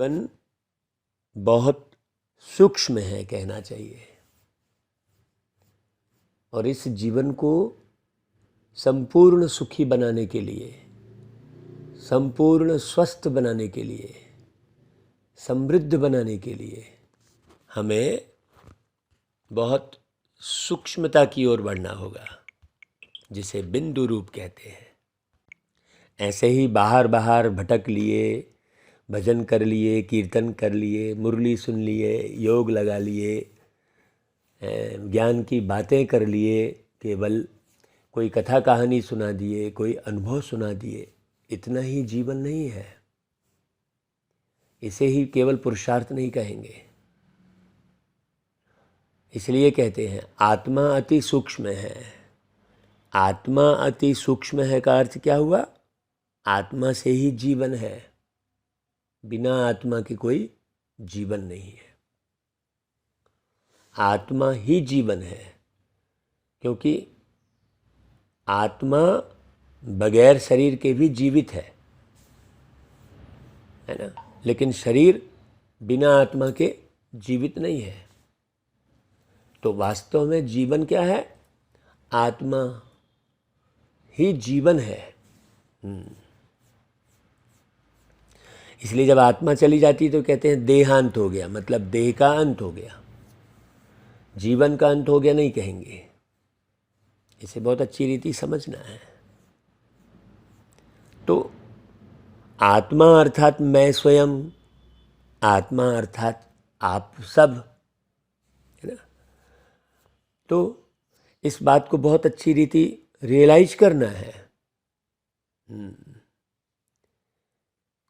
जीवन बहुत सूक्ष्म है कहना चाहिए, और इस जीवन को संपूर्ण सुखी बनाने के लिए, संपूर्ण स्वस्थ बनाने के लिए, समृद्ध बनाने के लिए हमें बहुत सूक्ष्मता की ओर बढ़ना होगा, जिसे बिंदु रूप कहते हैं। ऐसे ही बाहर बाहर भटक लिए, भजन कर लिए, कीर्तन कर लिए, मुरली सुन लिए, योग लगा लिए, ज्ञान की बातें कर लिए, केवल कोई कथा कहानी सुना दिए, कोई अनुभव सुना दिए, इतना ही जीवन नहीं है। इसे ही केवल पुरुषार्थ नहीं कहेंगे। इसलिए कहते हैं आत्मा अति सूक्ष्म है। आत्मा अति सूक्ष्म है का अर्थ क्या हुआ? आत्मा से ही जीवन है, बिना आत्मा के कोई जीवन नहीं है। आत्मा ही जीवन है, क्योंकि आत्मा बगैर शरीर के भी जीवित है ना, लेकिन शरीर बिना आत्मा के जीवित नहीं है। तो वास्तव में जीवन क्या है? आत्मा ही जीवन है। इसलिए जब आत्मा चली जाती है तो कहते हैं देहांत हो गया, मतलब देह का अंत हो गया। जीवन का अंत हो गया नहीं कहेंगे। इसे बहुत अच्छी रीति समझना है। तो आत्मा अर्थात मैं स्वयं, आत्मा अर्थात आप सब, है ना। तो इस बात को बहुत अच्छी रीति रियलाइज करना है।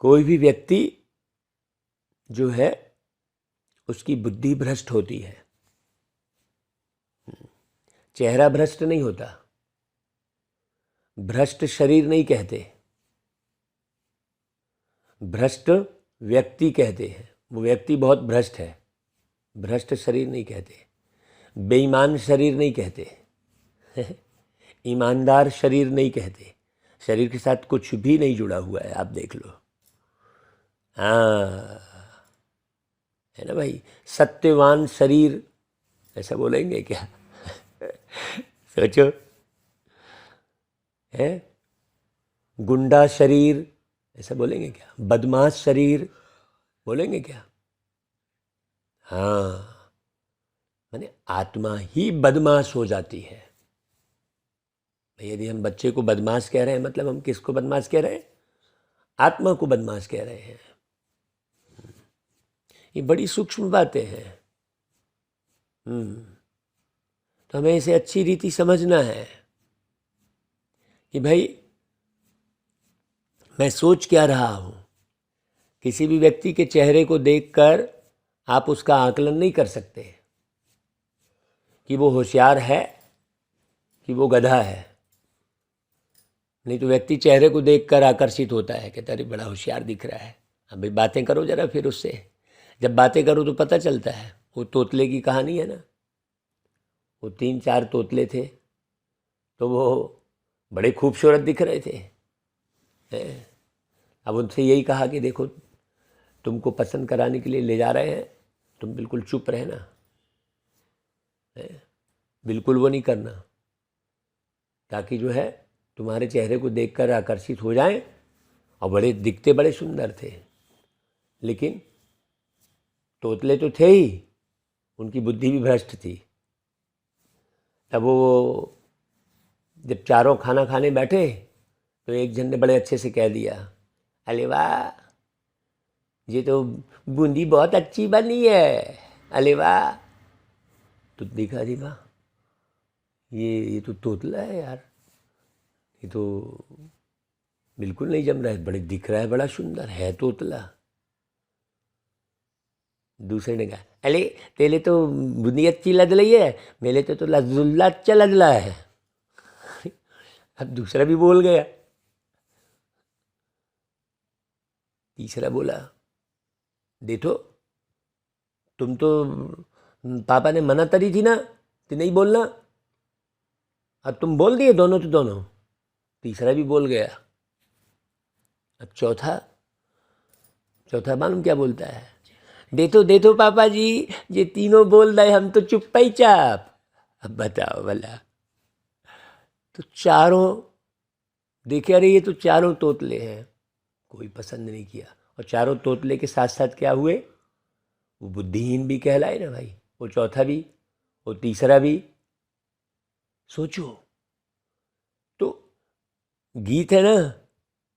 कोई भी व्यक्ति जो है उसकी बुद्धि भ्रष्ट होती है, चेहरा भ्रष्ट नहीं होता। भ्रष्ट शरीर नहीं कहते, भ्रष्ट व्यक्ति कहते हैं। वो व्यक्ति बहुत भ्रष्ट है, भ्रष्ट शरीर नहीं कहते। बेईमान शरीर नहीं कहते ईमानदार शरीर नहीं कहते। शरीर के साथ कुछ भी नहीं जुड़ा हुआ है, आप देख लो। हाँ, है ना भाई। सत्यवान शरीर ऐसा बोलेंगे क्या? सोचो, है। गुंडा शरीर ऐसा बोलेंगे क्या? बदमाश शरीर बोलेंगे क्या? हाँ, माने आत्मा ही बदमाश हो जाती है। यदि हम बच्चे को बदमाश कह रहे हैं, मतलब हम किसको बदमाश कह रहे हैं? आत्मा को बदमाश कह रहे हैं। ये बड़ी सूक्ष्म बातें हैं। तो हमें इसे अच्छी रीति समझना है कि भाई मैं सोच क्या रहा हूँ। किसी भी व्यक्ति के चेहरे को देखकर आप उसका आकलन नहीं कर सकते कि वो होशियार है कि वो गधा है। नहीं तो व्यक्ति चेहरे को देखकर आकर्षित होता है, कहता अरे बड़ा होशियार दिख रहा है। अब भाई बातें करो जरा फिर उससे। जब बातें करो तो पता चलता है। वो तोतले की कहानी है ना, वो 3-4 तोतले थे, तो वो बड़े खूबसूरत दिख रहे थे। अब उनसे यही कहा कि देखो तुमको पसंद कराने के लिए ले जा रहे हैं, तुम बिल्कुल चुप रहना, बिल्कुल वो नहीं करना, ताकि जो है तुम्हारे चेहरे को देखकर आकर्षित हो जाएं। और बड़े दिखते बड़े सुंदर थे, लेकिन तोतले तो थे ही, उनकी बुद्धि भी भ्रष्ट थी। तब वो जब चारों खाना खाने बैठे तो एक जन ने बड़े अच्छे से कह दिया, अरे वाह ये तो बूंदी बहुत अच्छी बनी है, अरे वाह। तो देखा, अरे वाह ये तो तोतला है यार, ये तो बिल्कुल नहीं जम रहा है, बड़े दिख रहा है, बड़ा सुंदर है तोतला। दूसरे ने कहा, अरे तेले तो बुंदी अच्छी लग रही है, मेरे तो रसगुल्ला अच्छा लग रहा है। अब दूसरा भी बोल गया। तीसरा बोला, देखो तुम तो पापा ने मना करी थी ना कि नहीं बोलना, अब तुम बोल दिए दोनों तो दोनों। तीसरा भी बोल गया। अब चौथा मालूम क्या बोलता है? दे तो पापा जी, ये तीनों बोल रहे, हम तो चुप ही चाप। अब बताओ भला। तो चारों देखे, अरे ये तो चारों तोतले हैं, कोई पसंद नहीं किया। और चारों तोतले के साथ साथ क्या हुए? वो बुद्धिहीन भी कहलाए ना भाई, वो चौथा भी, वो तीसरा भी। सोचो। तो गीत है ना,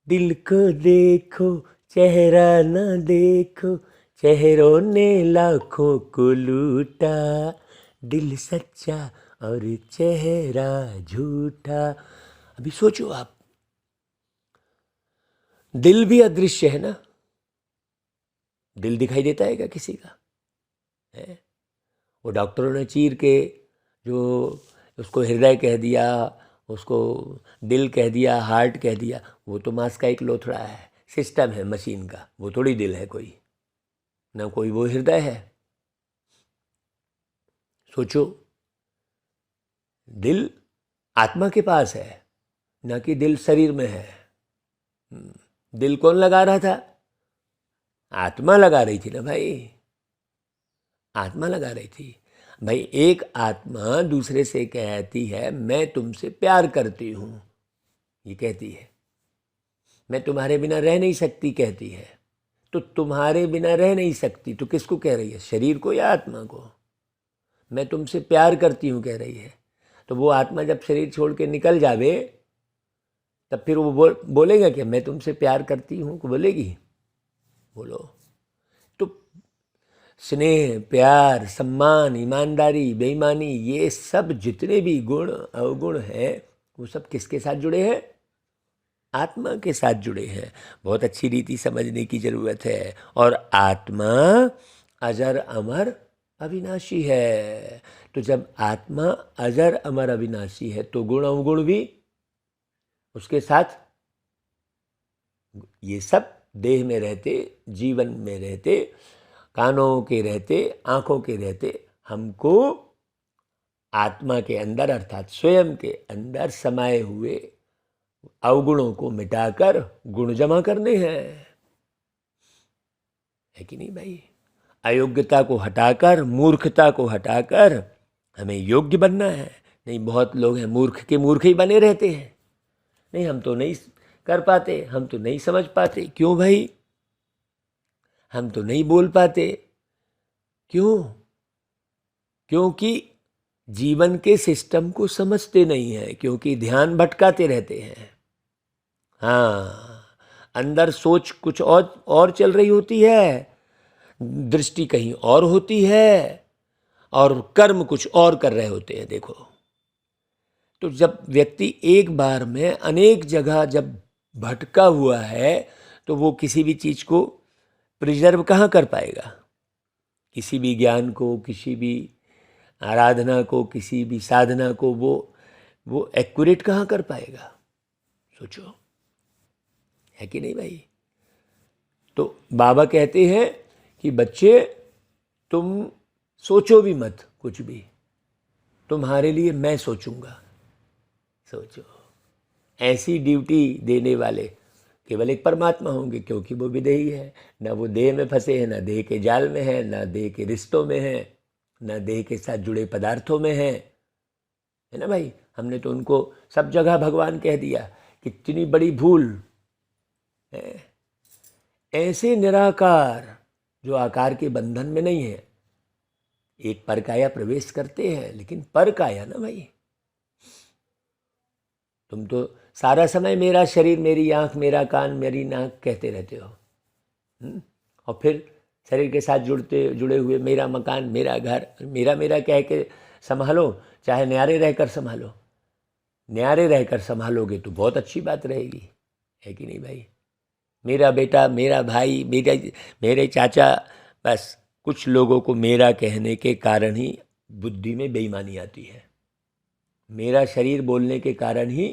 दिल को देखो चेहरा ना देखो, चेहरों ने लाखों को लूटा, दिल सच्चा और चेहरा झूठा। अभी सोचो आप, दिल भी अदृश्य है ना। दिल दिखाई देता है क्या किसी का? है? वो डॉक्टरों ने चीर के जो उसको हृदय कह दिया, उसको दिल कह दिया, हार्ट कह दिया, वो तो मांस का एक लोथड़ा है, सिस्टम है मशीन का, वो थोड़ी दिल है कोई, ना कोई वो हृदय है। सोचो, दिल आत्मा के पास है, ना कि दिल शरीर में है। दिल कौन लगा रहा था? आत्मा लगा रही थी ना भाई, आत्मा लगा रही थी। भाई एक आत्मा दूसरे से कहती है मैं तुमसे प्यार करती हूँ, ये कहती है। मैं तुम्हारे बिना रह नहीं सकती कहती है। तो तुम्हारे बिना रह नहीं सकती तो किसको कह रही है? शरीर को या आत्मा को? मैं तुमसे प्यार करती हूँ कह रही है। तो वो आत्मा जब शरीर छोड़ के निकल जावे, तब फिर वो बोलेगा कि मैं तुमसे प्यार करती हूँ, को बोलेगी? बोलो। तो स्नेह, प्यार, सम्मान, ईमानदारी, बेईमानी, ये सब जितने भी गुण अवगुण हैं, वो सब किसके साथ जुड़े हैं? आत्मा के साथ जुड़े हैं। बहुत अच्छी रीति समझने की जरूरत है। और आत्मा अजर अमर अविनाशी है। तो जब आत्मा अजर अमर अविनाशी है तो गुण अवगुण भी उसके साथ, ये सब देह में रहते, जीवन में रहते, कानों के रहते, आँखों के रहते, हमको आत्मा के अंदर अर्थात स्वयं के अंदर समाये हुए अवगुणों को मिटाकर गुण जमा करने हैं, है कि नहीं भाई? अयोग्यता को हटाकर, मूर्खता को हटाकर हमें योग्य बनना है। नहीं, बहुत लोग हैं मूर्ख के मूर्ख ही बने रहते हैं। नहीं, हम तो नहीं कर पाते, हम तो नहीं समझ पाते। क्यों भाई? हम तो नहीं बोल पाते। क्यों? क्योंकि जीवन के सिस्टम को समझते नहीं हैं, क्योंकि ध्यान भटकाते रहते हैं। हाँ, अंदर सोच कुछ और चल रही होती है, दृष्टि कहीं और होती है, और कर्म कुछ और कर रहे होते हैं। देखो, तो जब व्यक्ति एक बार में अनेक जगह जब भटका हुआ है, तो वो किसी भी चीज़ को प्रिजर्व कहाँ कर पाएगा? किसी भी ज्ञान को, किसी भी आराधना को, किसी भी साधना को वो एक्यूरेट कहाँ कर पाएगा? सोचो, है कि नहीं भाई? तो बाबा कहते हैं कि बच्चे, तुम सोचो भी मत कुछ भी, तुम्हारे लिए मैं सोचूंगा। सोचो, ऐसी ड्यूटी देने वाले केवल एक परमात्मा होंगे, क्योंकि वो विदेही है। ना वो देह में फंसे हैं, ना देह के जाल में है, ना देह के रिश्तों में है, ना देह के साथ जुड़े पदार्थों में है ना भाई? हमने तो उनको सब जगह भगवान कह दिया। कितनी बड़ी भूल है। ऐसे निराकार जो आकार के बंधन में नहीं है, एक परकाया प्रवेश करते हैं, लेकिन परकाया ना भाई। तुम तो सारा समय मेरा शरीर, मेरी आँख, मेरा कान, मेरी नाक कहते रहते हो, और फिर शरीर के साथ जुड़े हुए मेरा मकान, मेरा घर, मेरा मेरा कह के संभालो, चाहे न्यारे रहकर संभालो। न्यारे रहकर संभालोगे तो बहुत अच्छी बात रहेगी, है कि नहीं भाई? मेरा बेटा, मेरा भाई, मेरे चाचा, बस कुछ लोगों को मेरा कहने के कारण ही बुद्धि में बेईमानी आती है। मेरा शरीर बोलने के कारण ही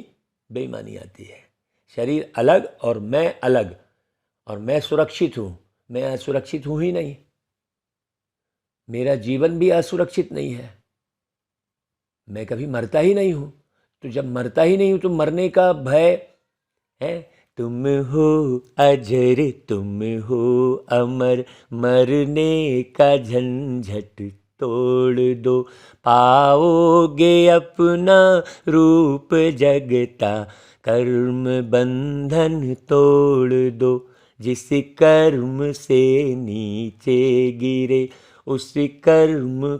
बेईमानी आती है। शरीर अलग और मैं अलग, और मैं सुरक्षित हूँ, मैं असुरक्षित हूँ ही नहीं। मेरा जीवन भी असुरक्षित नहीं है, मैं कभी मरता ही नहीं हूँ। तो जब मरता ही नहीं हूँ तो मरने का भय है, तुम हो अजर, तुम हो अमर, मरने का झंझट तोड़ दो, पाओगे अपना रूप जगता, कर्म बंधन तोड़ दो। जिस कर्म से नीचे गिरे, उस कर्म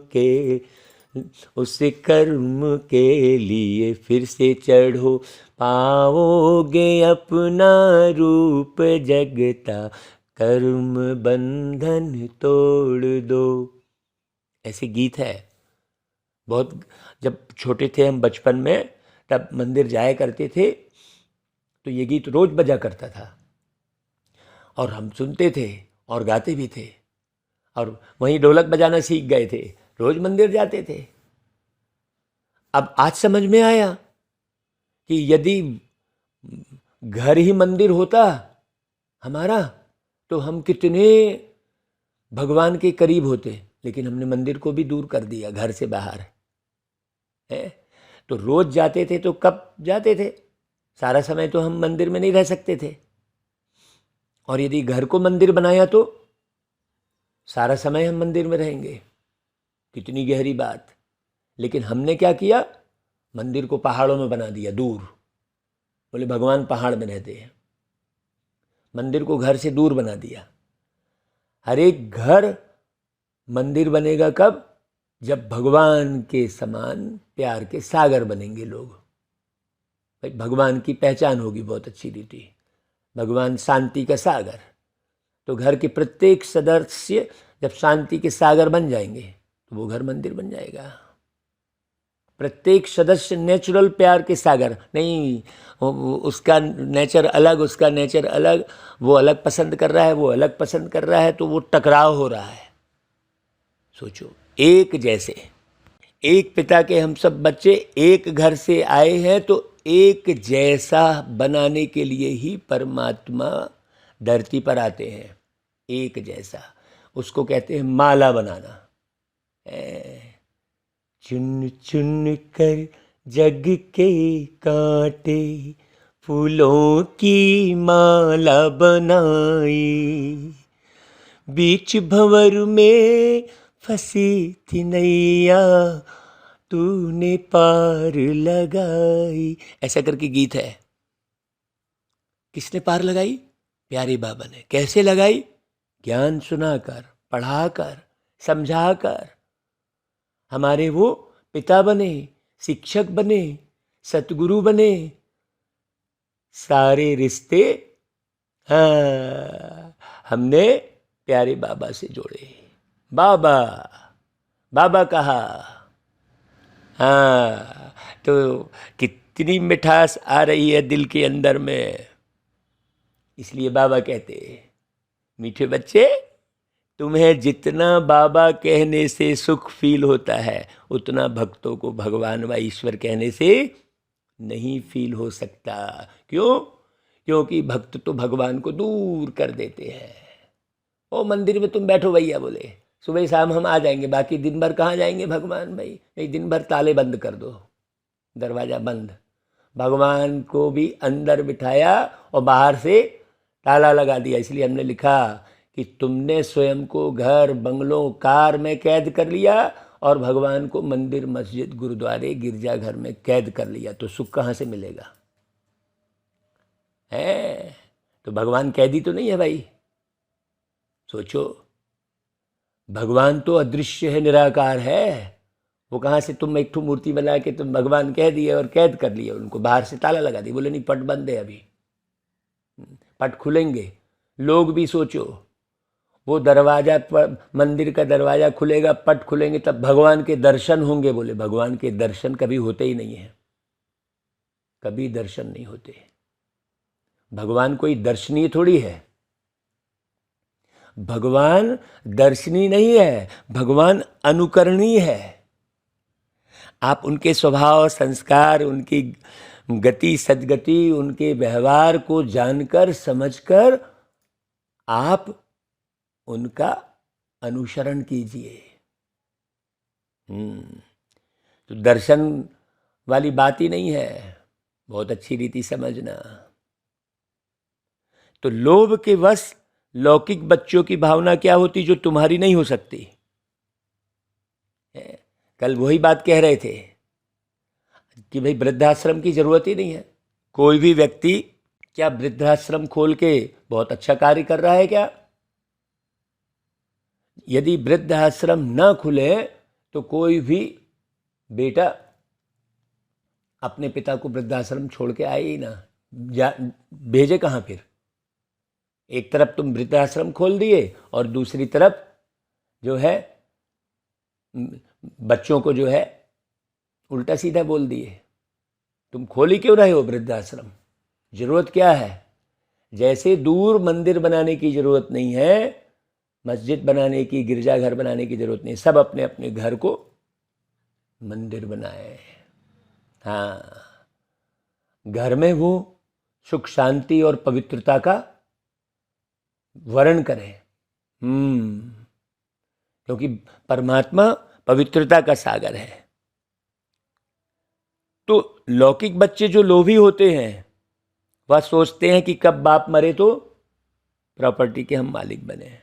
के लिए फिर से चढ़ो, पाओगे अपना रूप जगता, कर्म बंधन तोड़ दो। ऐसे गीत है। बहुत जब छोटे थे हम बचपन में, तब मंदिर जाया करते थे तो ये गीत रोज बजा करता था और हम सुनते थे और गाते भी थे, और वहीं ढोलक बजाना सीख गए थे, रोज मंदिर जाते थे। अब आज समझ में आया कि यदि घर ही मंदिर होता हमारा तो हम कितने भगवान के करीब होते, लेकिन हमने मंदिर को भी दूर कर दिया, घर से बाहर है। तो रोज जाते थे तो कब जाते थे, सारा समय तो हम मंदिर में नहीं रह सकते थे, और यदि घर को मंदिर बनाया तो सारा समय हम मंदिर में रहेंगे। कितनी गहरी बात। लेकिन हमने क्या किया, मंदिर को पहाड़ों में बना दिया, दूर। बोले भगवान पहाड़ में रहते हैं, मंदिर को घर से दूर बना दिया। हर एक घर मंदिर बनेगा कब, जब भगवान के समान प्यार के सागर बनेंगे लोग। भाई भगवान की पहचान होगी बहुत अच्छी रीति, भगवान शांति का सागर। तो घर के प्रत्येक सदस्य जब शांति के सागर बन जाएंगे तो वो घर मंदिर बन जाएगा। प्रत्येक सदस्य नेचुरल प्यार के सागर नहीं, उसका नेचर अलग, उसका नेचर अलग, वो अलग पसंद कर रहा है, वो अलग पसंद कर रहा है, तो वो टकराव हो रहा है। सोचो, एक जैसे, एक पिता के हम सब बच्चे एक घर से आए हैं, तो एक जैसा बनाने के लिए ही परमात्मा धरती पर आते हैं। एक जैसा, उसको कहते हैं माला बनाना। चुन चुन कर जग के कांटे, फूलों की माला बनाई, बीच भंवर में फंसी थी नैया, तूने पार लगाई। ऐसा करके गीत है। किसने पार लगाई? प्यारे बाबा ने। कैसे लगाई? ज्ञान सुनाकर, पढ़ाकर, समझाकर। हमारे वो पिता बने, शिक्षक बने, सतगुरु बने। सारे रिश्ते हाँ हमने प्यारे बाबा से जोड़े। बाबा बाबा कहा, हाँ, तो कितनी मिठास आ रही है दिल के अंदर में। इसलिए बाबा कहते, मीठे बच्चे, तुम्हें जितना बाबा कहने से सुख फील होता है, उतना भक्तों को भगवान व ईश्वर कहने से नहीं फील हो सकता। क्यों? क्योंकि भक्त तो भगवान को दूर कर देते हैं। ओ मंदिर में तुम बैठो भैया, बोले सुबह शाम हम आ जाएंगे, बाकी दिन भर कहाँ जाएंगे भगवान भाई? नहीं, दिन भर ताले बंद कर दो, दरवाज़ा बंद। भगवान को भी अंदर बिठाया और बाहर से ताला लगा दिया। इसलिए हमने लिखा कि तुमने स्वयं को घर, बंगलों, कार में कैद कर लिया और भगवान को मंदिर, मस्जिद, गुरुद्वारे, गिरजाघर में कैद कर लिया, तो सुख कहाँ से मिलेगा? है तो भगवान कैदी तो नहीं है भाई। सोचो, भगवान तो अदृश्य है, निराकार है। वो कहाँ से तुम एक ठो मूर्ति बना के तुम भगवान कह दिए और कैद कर लिए उनको, बाहर से ताला लगा दिए। बोले नहीं, पट बंद है, अभी पट खुलेंगे। लोग भी सोचो, वो दरवाजा पर, मंदिर का दरवाजा खुलेगा, पट खुलेंगे, तब भगवान के दर्शन होंगे। बोले भगवान के दर्शन कभी होते ही नहीं है, कभी दर्शन नहीं होते। भगवान कोई दर्शनीय थोड़ी है, भगवान दर्शनीय नहीं है, भगवान अनुकरणीय है। आप उनके स्वभाव, संस्कार, उनकी गति, सद्गति, उनके व्यवहार को जानकर, समझकर आप उनका अनुसरण कीजिए। तो दर्शन वाली बात ही नहीं है, बहुत अच्छी रीति समझना। तो लोभ के वश लौकिक बच्चों की भावना क्या होती जो तुम्हारी नहीं हो सकती। कल वही बात कह रहे थे कि भाई वृद्धाश्रम की जरूरत ही नहीं है। कोई भी व्यक्ति क्या वृद्धाश्रम खोल के बहुत अच्छा कार्य कर रहा है क्या? यदि वृद्धाश्रम न खुले तो कोई भी बेटा अपने पिता को वृद्धाश्रम छोड़ के आए ही ना, भेजे कहाँ फिर? एक तरफ तुम वृद्धाश्रम खोल दिए और दूसरी तरफ जो है बच्चों को जो है उल्टा सीधा बोल दिए। तुम खोल ही क्यों रहे हो वृद्धाश्रम? जरूरत क्या है? जैसे दूर मंदिर बनाने की जरूरत नहीं है, मस्जिद बनाने की, गिरजाघर बनाने की जरूरत नहीं, सब अपने अपने घर को मंदिर बनाए। हाँ, घर में वो सुख शांति और पवित्रता का वर्ण करें। क्योंकि परमात्मा पवित्रता का सागर है। तो लौकिक बच्चे जो लोभी होते हैं वह सोचते हैं कि कब बाप मरे तो प्रॉपर्टी के हम मालिक बने,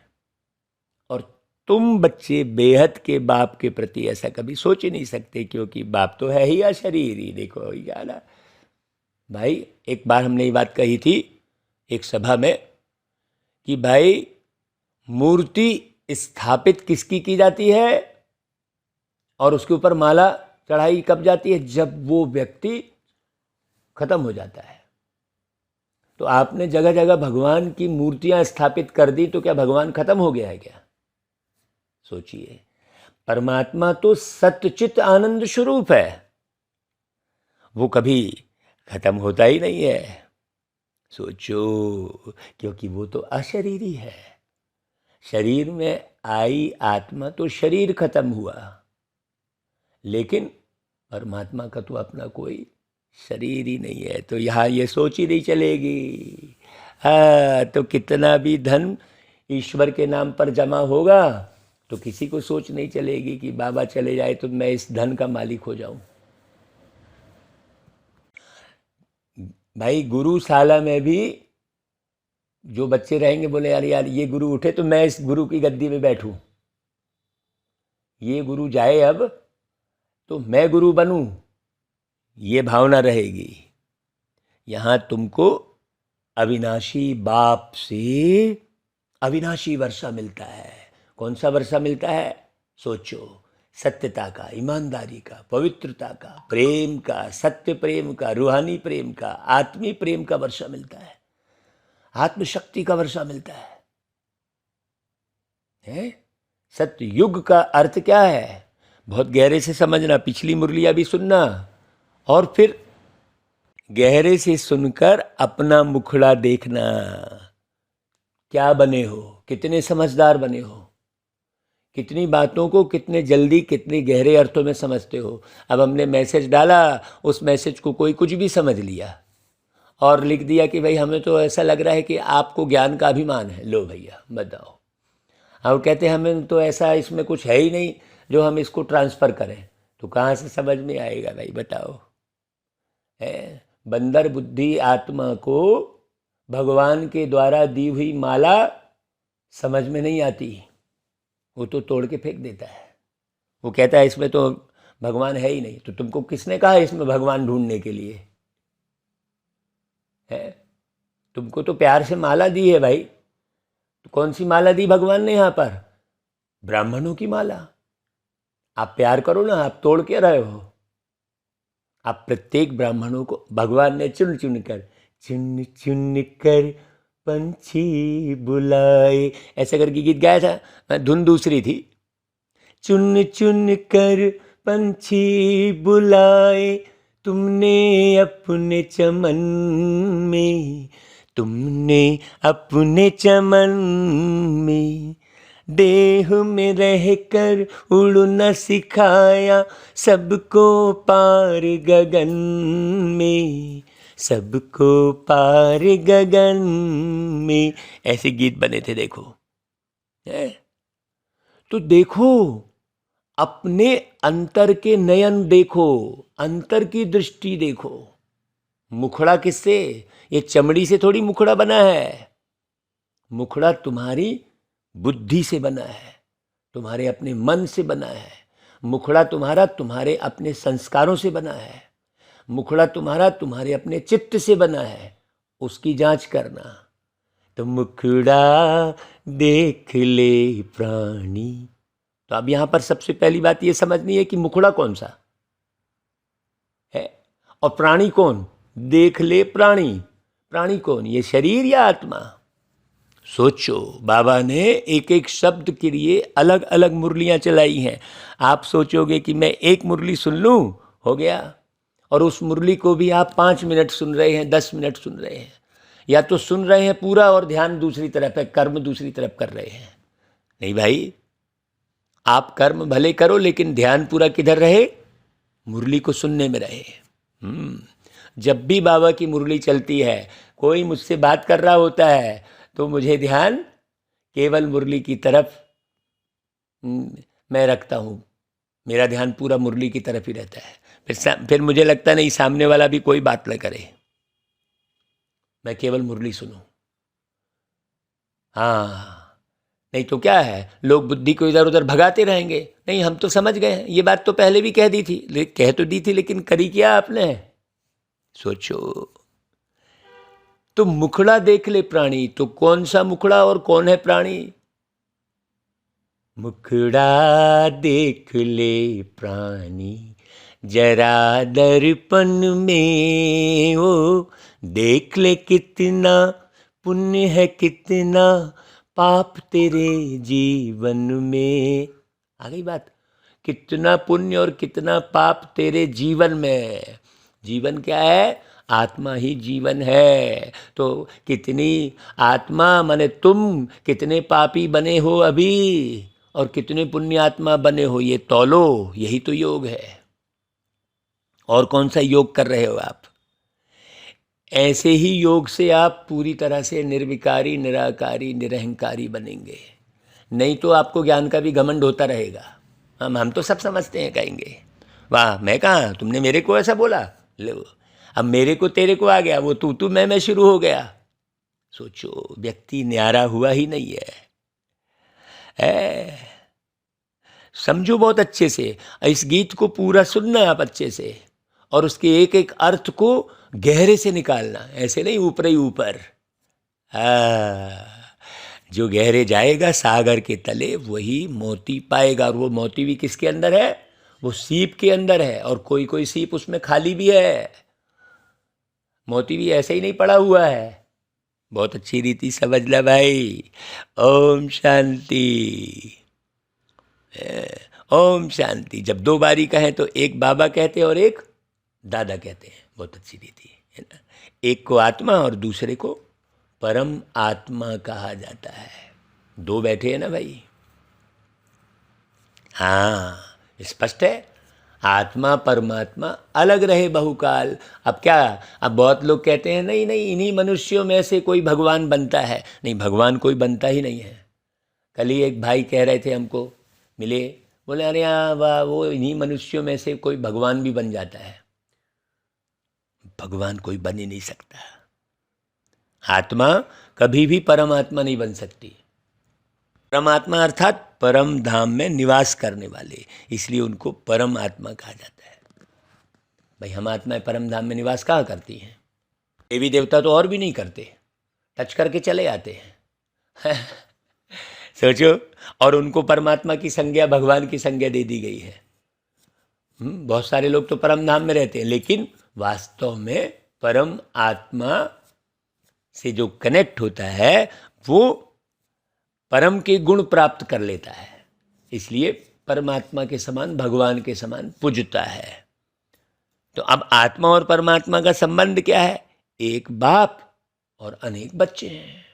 और तुम बच्चे बेहद के बाप के प्रति ऐसा कभी सोच ही नहीं सकते, क्योंकि बाप तो है ही अशरीरी। देखो क्या ना भाई, एक बार हमने ये बात कही थी एक सभा में कि भाई मूर्ति स्थापित किसकी की जाती है और उसके ऊपर माला चढ़ाई कब जाती है? जब वो व्यक्ति खत्म हो जाता है। तो आपने जगह जगह भगवान की मूर्तियां स्थापित कर दी तो क्या भगवान खत्म हो गया है क्या? सोचिए, परमात्मा तो सत्यचित आनंद स्वरूप है, वो कभी खत्म होता ही नहीं है। सोचो, क्योंकि वो तो अशरीरी है। शरीर में आई आत्मा तो शरीर खत्म हुआ, लेकिन परमात्मा का तो अपना कोई शरीर ही नहीं है। तो यहाँ ये सोच ही नहीं चलेगी। हाँ, तो कितना भी धन ईश्वर के नाम पर जमा होगा तो किसी को सोच नहीं चलेगी कि बाबा चले जाए तो मैं इस धन का मालिक हो जाऊं। भाई गुरुशाला में भी जो बच्चे रहेंगे बोले यार यार ये गुरु उठे तो मैं इस गुरु की गद्दी में बैठूं, ये गुरु जाए अब तो मैं गुरु बनूं, ये भावना रहेगी। यहाँ तुमको अविनाशी बाप से अविनाशी वर्षा मिलता है। कौन सा वर्षा मिलता है? सोचो, सत्यता का, ईमानदारी का, पवित्रता का, प्रेम का, सत्य प्रेम का, रूहानी प्रेम का, आत्मी प्रेम का वर्षा मिलता है, आत्मशक्ति का वर्षा मिलता है? सत्य युग का अर्थ क्या है? बहुत गहरे से समझना, पिछली मुरलियां भी सुनना और फिर गहरे से सुनकर अपना मुखड़ा देखना। क्या बने हो, कितने समझदार बने हो, कितनी बातों को कितने जल्दी कितने गहरे अर्थों में समझते हो। अब हमने मैसेज डाला, उस मैसेज को कोई कुछ भी समझ लिया और लिख दिया कि भाई हमें तो ऐसा लग रहा है कि आपको ज्ञान का अभिमान है। लो भैया बताओ। और कहते हैं हमें तो ऐसा इसमें कुछ है ही नहीं जो हम इसको ट्रांसफ़र करें। तो कहाँ से समझ में आएगा भाई बताओ? है बंदर बुद्धि आत्मा को भगवान के द्वारा दी हुई माला समझ में नहीं आती, वो तो तोड़ के फेंक देता है। वो कहता है इसमें तो भगवान है ही नहीं। तो तुमको किसने कहा इसमें भगवान ढूंढने के लिए? है तुमको तो प्यार से माला दी है भाई। तो कौन सी माला दी भगवान ने यहाँ पर? ब्राह्मणों की माला। आप प्यार करो ना, आप तोड़ के रहे हो। आप प्रत्येक ब्राह्मणों को भगवान ने चुन चुन कर पंछी बुलाए, ऐसा करके गीत गाया था। धुन दूसरी थी। चुन चुन कर पंछी बुलाए तुमने अपने चमन में, तुमने अपने चमन में देह में रहकर उड़ना सिखाया सबको पार गगन में, सबको पार गगन में। ऐसे गीत बने थे। देखो है? तो देखो, अपने अंतर के नयन देखो, अंतर की दृष्टि देखो। मुखड़ा किससे? ये चमड़ी से थोड़ी मुखड़ा बना है। मुखड़ा तुम्हारी बुद्धि से बना है, तुम्हारे अपने मन से बना है। मुखड़ा तुम्हारा तुम्हारे अपने संस्कारों से बना है। मुखड़ा तुम्हारा तुम्हारे अपने चित्त से बना है। उसकी जांच करना। तो मुखड़ा देख ले प्राणी। तो अब यहां पर सबसे पहली बात ये समझनी है कि मुखड़ा कौन सा है और प्राणी कौन। देख ले प्राणी। प्राणी कौन, ये शरीर या आत्मा। सोचो, बाबा ने एक एक शब्द के लिए अलग अलग मुरलियां चलाई हैं। आप सोचोगे कि मैं एक मुरली सुन लूं, हो गया, और उस मुरली को भी आप 5 मिनट सुन रहे हैं, 10 मिनट सुन रहे हैं, या तो सुन रहे हैं पूरा और ध्यान दूसरी तरफ है, कर्म दूसरी तरफ कर रहे हैं। नहीं भाई, आप कर्म भले करो लेकिन ध्यान पूरा किधर रहे, मुरली को सुनने में रहे। जब भी बाबा की मुरली चलती है, कोई मुझसे बात कर रहा होता है, तो मुझे ध्यान केवल मुरली की तरफ मैं रखता हूँ। मेरा ध्यान पूरा मुरली की तरफ ही रहता है। फिर मुझे लगता नहीं सामने वाला भी कोई बात न करे, मैं केवल मुरली सुनूं। हाँ, नहीं तो क्या है, लोग बुद्धि को इधर उधर भगाते रहेंगे। नहीं, हम तो समझ गए हैं, ये बात तो पहले भी कह दी थी, लेकिन करी क्या आपने। सोचो, तो मुखड़ा देख ले प्राणी। तो कौन सा मुखड़ा और कौन है प्राणी। मुखड़ा देख ले प्राणी, जरा दर्पण में वो देख ले, कितना पुण्य है कितना पाप तेरे जीवन में। आ गई बात, कितना पुण्य और कितना पाप तेरे जीवन में। जीवन क्या है, आत्मा ही जीवन है। तो कितनी आत्मा माने तुम कितने पापी बने हो अभी और कितने पुण्यात्मा बने हो, ये तौलो। यही तो योग है। और कौन सा योग कर रहे हो आप। ऐसे ही योग से आप पूरी तरह से निर्विकारी, निराकारी, निरहंकारी बनेंगे। नहीं तो आपको ज्ञान का भी घमंड होता रहेगा। हम तो सब समझते हैं, कहेंगे वाह, मैं कहाँ, तुमने मेरे को ऐसा बोला, लो अब मेरे को तेरे को आ गया, वो तू मैं शुरू हो गया। सोचो, व्यक्ति न्यारा हुआ ही नहीं है। समझो बहुत अच्छे से, इस गीत को पूरा सुनना आप अच्छे से, और उसके एक एक अर्थ को गहरे से निकालना, ऐसे नहीं ऊपर ही ऊपर। जो गहरे जाएगा सागर के तले वही मोती पाएगा। और वो मोती भी किसके अंदर है, वो सीप के अंदर है। और कोई कोई सीप उसमें खाली भी है, मोती भी ऐसे ही नहीं पड़ा हुआ है। बहुत अच्छी रीति समझ ला भाई। ओम शांति, ओम शांति। जब 2 बारी कहें तो एक बाबा कहते हैं और एक दादा कहते हैं। बहुत अच्छी रीति है ना। एक को आत्मा और दूसरे को परम आत्मा कहा जाता है। 2 बैठे हैं ना भाई। हाँ, स्पष्ट है। आत्मा परमात्मा अलग रहे बहुकाल। अब क्या, अब बहुत लोग कहते हैं नहीं नहीं, इन्हीं मनुष्यों में से कोई भगवान बनता है। नहीं, भगवान कोई बनता ही नहीं है। कल ही एक भाई कह रहे थे, हमको मिले, बोले अरे हाँ वाह, वो इन्हीं मनुष्यों में से कोई भगवान भी बन जाता है। भगवान कोई बन ही नहीं सकता। आत्मा कभी भी परमात्मा नहीं बन सकती। परमात्मा अर्थात परम धाम में निवास करने वाले, इसलिए उनको परम आत्मा कहा जाता है। भाई, हम आत्माएं परम धाम में निवास कहाँ करती हैं। देवी देवता तो और भी नहीं करते, टच करके चले आते हैं। सोचो, और उनको परमात्मा की संज्ञा, भगवान की संज्ञा दे दी गई है। बहुत सारे लोग तो परम धाम में रहते हैं, लेकिन वास्तव में परम आत्मा से जो कनेक्ट होता है वो परम के गुण प्राप्त कर लेता है, इसलिए परमात्मा के समान, भगवान के समान पूजता है। तो अब आत्मा और परमात्मा का संबंध क्या है, एक बाप और अनेक बच्चे हैं।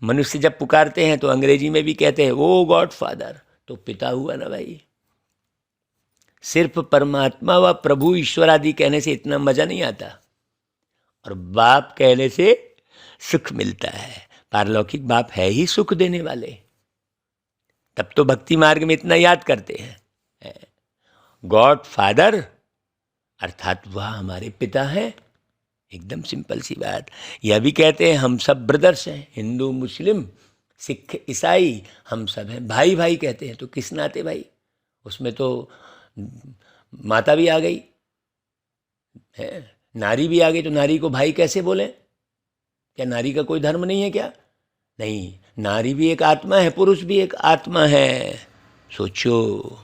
मनुष्य जब पुकारते हैं तो अंग्रेजी में भी कहते हैं ओ गॉड फादर, तो पिता हुआ ना भाई। सिर्फ परमात्मा व प्रभु ईश्वर आदि कहने से इतना मजा नहीं आता, और बाप कहने से सुख मिलता है। पारलौकिक बाप है ही सुख देने वाले, तब तो भक्ति मार्ग में इतना याद करते हैं। गॉड फादर अर्थात वह हमारे पिता हैं, एकदम सिंपल सी बात। यह भी कहते हैं हम सब ब्रदर्स हैं, हिंदू मुस्लिम सिख ईसाई हम सब हैं भाई भाई कहते हैं। तो किस नाते भाई? उसमें तो माता भी आ गई है, नारी भी आ गई, तो नारी को भाई कैसे बोले? क्या नारी का कोई धर्म नहीं है क्या? नहीं, नारी भी एक आत्मा है, पुरुष भी एक आत्मा है। सोचो,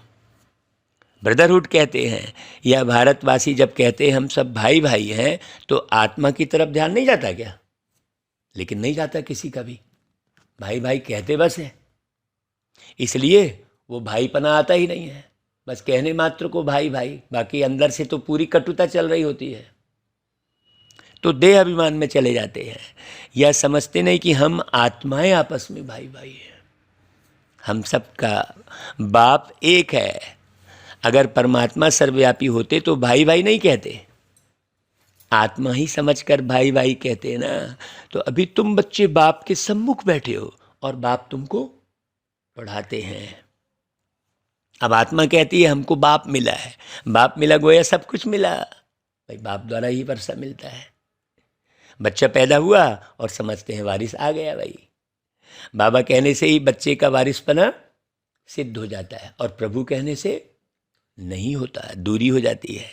ब्रदरहुड कहते हैं, या भारतवासी जब कहते हैं हम सब भाई भाई हैं, तो आत्मा की तरफ ध्यान नहीं जाता क्या? लेकिन नहीं जाता किसी का भी, भाई भाई कहते बस है, इसलिए वो भाईपना आता ही नहीं है। बस कहने मात्र को भाई भाई, बाकी अंदर से तो पूरी कटुता चल रही होती है। तो देह अभिमान में चले जाते हैं, या समझते नहीं कि हम आत्माएं आपस में भाई भाई हैं, हम सबका बाप एक है। अगर परमात्मा सर्वव्यापी होते तो भाई भाई नहीं कहते, आत्मा ही समझकर भाई भाई कहते हैं ना। तो अभी तुम बच्चे बाप के सम्मुख बैठे हो और बाप तुमको पढ़ाते हैं। अब आत्मा कहती है हमको बाप मिला है, बाप मिला गोया सब कुछ मिला, भाई बाप द्वारा ही वर्षा मिलता है। बच्चा पैदा हुआ और समझते हैं वारिस आ गया, भाई बाबा कहने से ही बच्चे का वारिसपना सिद्ध हो जाता है, और प्रभु कहने से नहीं होता, दूरी हो जाती है।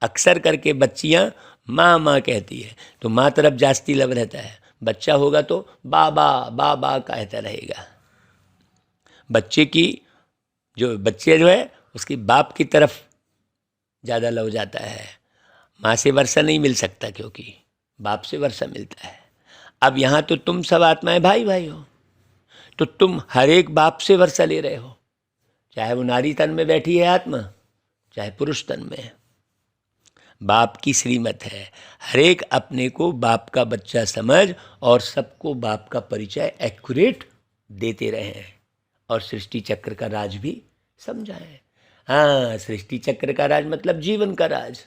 अक्सर करके बच्चियां माँ माँ कहती है, तो माँ तरफ जास्ती लव रहता है, बच्चा होगा तो बाबा बाबा कहता रहेगा। बच्चे जो है उसकी बाप की तरफ ज़्यादा लव जाता है। माँ से वर्षा नहीं मिल सकता, क्योंकि बाप से वर्षा मिलता है। अब यहाँ तो तुम सब आत्माएं भाई भाई हो, तो तुम हर एक बाप से वर्षा ले रहे हो, चाहे वो नारी तन में बैठी है आत्मा, चाहे पुरुष तन में। बाप की श्रीमत है, हर एक अपने को बाप का बच्चा समझ और सबको बाप का परिचय एक्यूरेट देते रहे, और सृष्टि चक्र का राज भी समझाएं। हाँ, सृष्टि चक्र का राज मतलब जीवन का राज।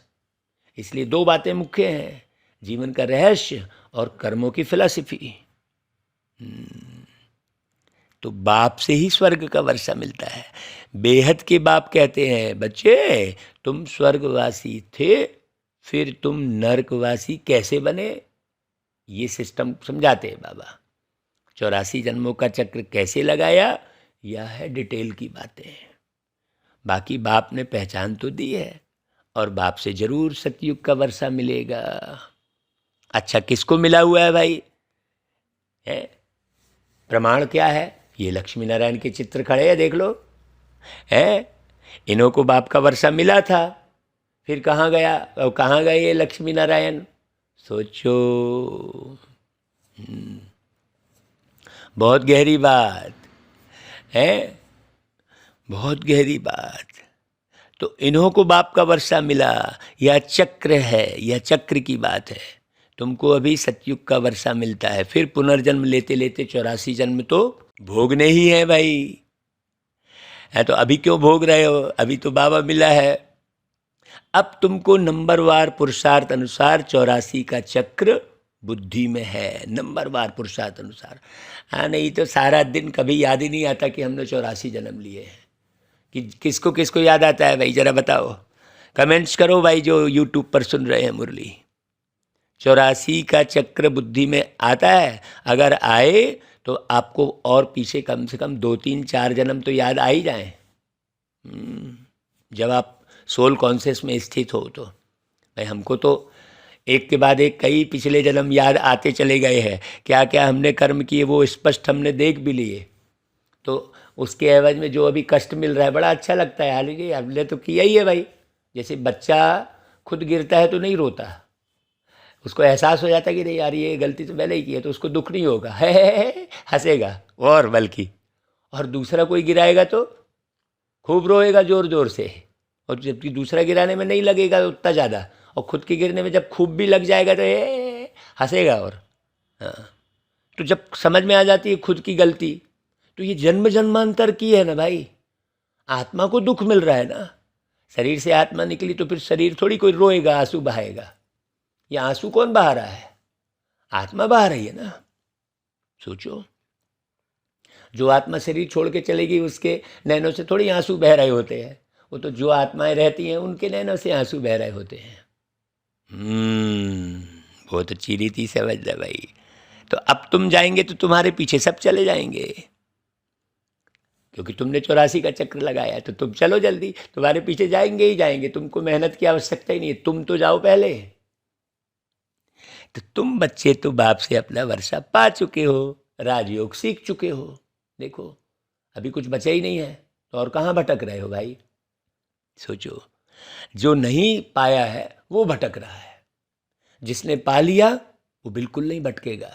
इसलिए दो बातें मुख्य हैं, जीवन का रहस्य और कर्मों की फिलॉसफी। तो बाप से ही स्वर्ग का वर्षा मिलता है। बेहद के बाप कहते हैं, बच्चे तुम स्वर्गवासी थे, फिर तुम नरकवासी कैसे बने, ये सिस्टम समझाते हैं बाबा। 84 जन्मों का चक्र कैसे लगाया, यह है डिटेल की बातें। बाकी बाप ने पहचान तो दी है, और बाप से जरूर सतयुग का वर्षा मिलेगा। अच्छा, किसको मिला हुआ है भाई? है प्रमाण क्या है? ये लक्ष्मी नारायण के चित्र खड़े हैं, देख लो। है, इन्हों को बाप का वर्षा मिला था, फिर कहाँ गया, और कहाँ गए ये लक्ष्मी नारायण? सोचो, बहुत गहरी बात है, बहुत गहरी बात। तो इन्हों को बाप का वर्षा मिला, यह चक्र है, यह चक्र की बात है। तुमको अभी सतयुग का वर्षा मिलता है, फिर पुनर्जन्म लेते लेते 84 जन्म तो भोगने ही है भाई। है तो अभी क्यों भोग रहे हो? अभी तो बाबा मिला है। अब तुमको नंबरवार पुरुषार्थ अनुसार 84 का चक्र बुद्धि में है, नंबरवार पुरुषार्थ अनुसार। हाँ, नहीं तो सारा दिन कभी याद ही नहीं आता कि हमने 84 जन्म लिए हैं। कि किसको किसको याद आता है भाई, जरा बताओ, कमेंट्स करो भाई जो यूट्यूब पर सुन रहे हैं मुरली। 84 का चक्र बुद्धि में आता है? अगर आए तो आपको और पीछे कम से कम 2 3 4 जन्म तो याद आ ही जाए, जब आप सोल कॉन्शियस में स्थित हो। तो भाई हमको तो एक के बाद एक कई पिछले जन्म याद आते चले गए हैं, क्या क्या हमने कर्म किए वो स्पष्ट हमने देख भी लिए। तो उसके एवज में जो अभी कष्ट मिल रहा है बड़ा अच्छा लगता है, हालांकि हमने तो किया ही है भाई। जैसे बच्चा खुद गिरता है तो नहीं रोता, उसको एहसास हो जाता है कि नहीं यार ये गलती तो मैंने ही की है, तो उसको दुख नहीं होगा, है हंसेगा, और बल्कि और दूसरा कोई गिराएगा तो खूब रोएगा जोर जोर से, और जबकि दूसरा गिराने में नहीं लगेगा उतना ज़्यादा, और खुद के गिरने में जब खूब भी लग जाएगा तो हंसेगा। और हाँ, तो जब समझ में आ जाती है खुद की गलती, तो ये जन्म जन्मांतर की है ना भाई। आत्मा को दुख मिल रहा है ना, शरीर से आत्मा निकली तो फिर शरीर थोड़ी कोई रोएगा आंसू बहाएगा। ये आंसू कौन बहा रहा है? आत्मा बहा रही है ना। सोचो, जो आत्मा शरीर छोड़ के चलेगी उसके नैनों से थोड़ी आंसू बह रहे होते हैं, वो तो जो आत्माएं रहती हैं उनके नैनों से आंसू बह रहे होते हैं। बहुत अच्छी रीति समझ ले भाई। तो अब तुम जाएंगे तो तुम्हारे पीछे सब चले जाएंगे, क्योंकि तुमने 84 का चक्र लगाया है, तो तुम चलो जल्दी, तुम्हारे पीछे जाएंगे ही जाएंगे, तुमको मेहनत की आवश्यकता ही नहीं है, तुम तो जाओ पहले। तो तुम बच्चे तो बाप से अपना वर्षा पा चुके हो, राजयोग सीख चुके हो, देखो अभी कुछ बचा ही नहीं है, तो और कहाँ भटक रहे हो भाई। सोचो, जो नहीं पाया है वो भटक रहा है, जिसने पा लिया वो बिल्कुल नहीं भटकेगा,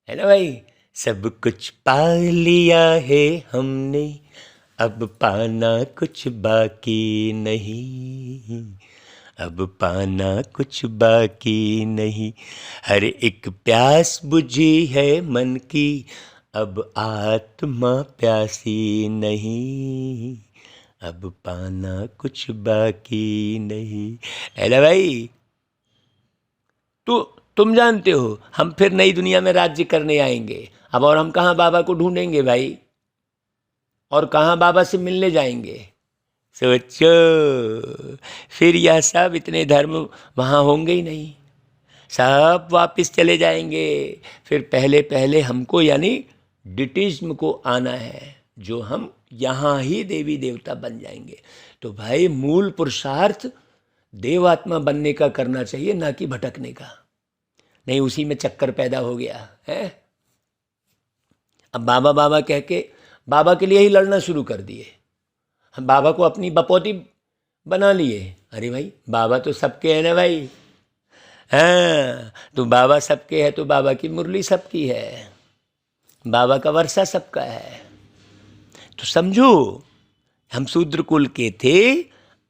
है ना भाई। सब कुछ पा लिया है हमने, अब पाना कुछ बाकी नहीं, अब पाना कुछ बाकी नहीं। हर एक प्यास बुझी है मन की, अब आत्मा प्यासी नहीं, अब पाना कुछ बाकी नहीं, है ना भाई। तो तुम जानते हो हम फिर नई दुनिया में राज्य करने आएंगे अब, और हम कहाँ बाबा को ढूंढेंगे भाई, और कहाँ बाबा से मिलने जाएंगे। सोचो, फिर यह सब इतने धर्म वहाँ होंगे ही नहीं, सब वापस चले जाएंगे। फिर पहले पहले हमको यानी डिटिज्म को आना है, जो हम यहाँ ही देवी देवता बन जाएंगे। तो भाई मूल पुरुषार्थ देवात्मा बनने का करना चाहिए, ना कि भटकने का। नहीं उसी में चक्कर पैदा हो गया है। अब बाबा बाबा कह के बाबा के लिए ही लड़ना शुरू कर दिए, हम बाबा को अपनी बपौती बना लिए। अरे भाई बाबा तो सबके है ना भाई, हाँ तो बाबा सबके है तो बाबा की मुरली सबकी है, बाबा का वर्षा सबका है। तो समझो, हम शूद्र कुल के थे,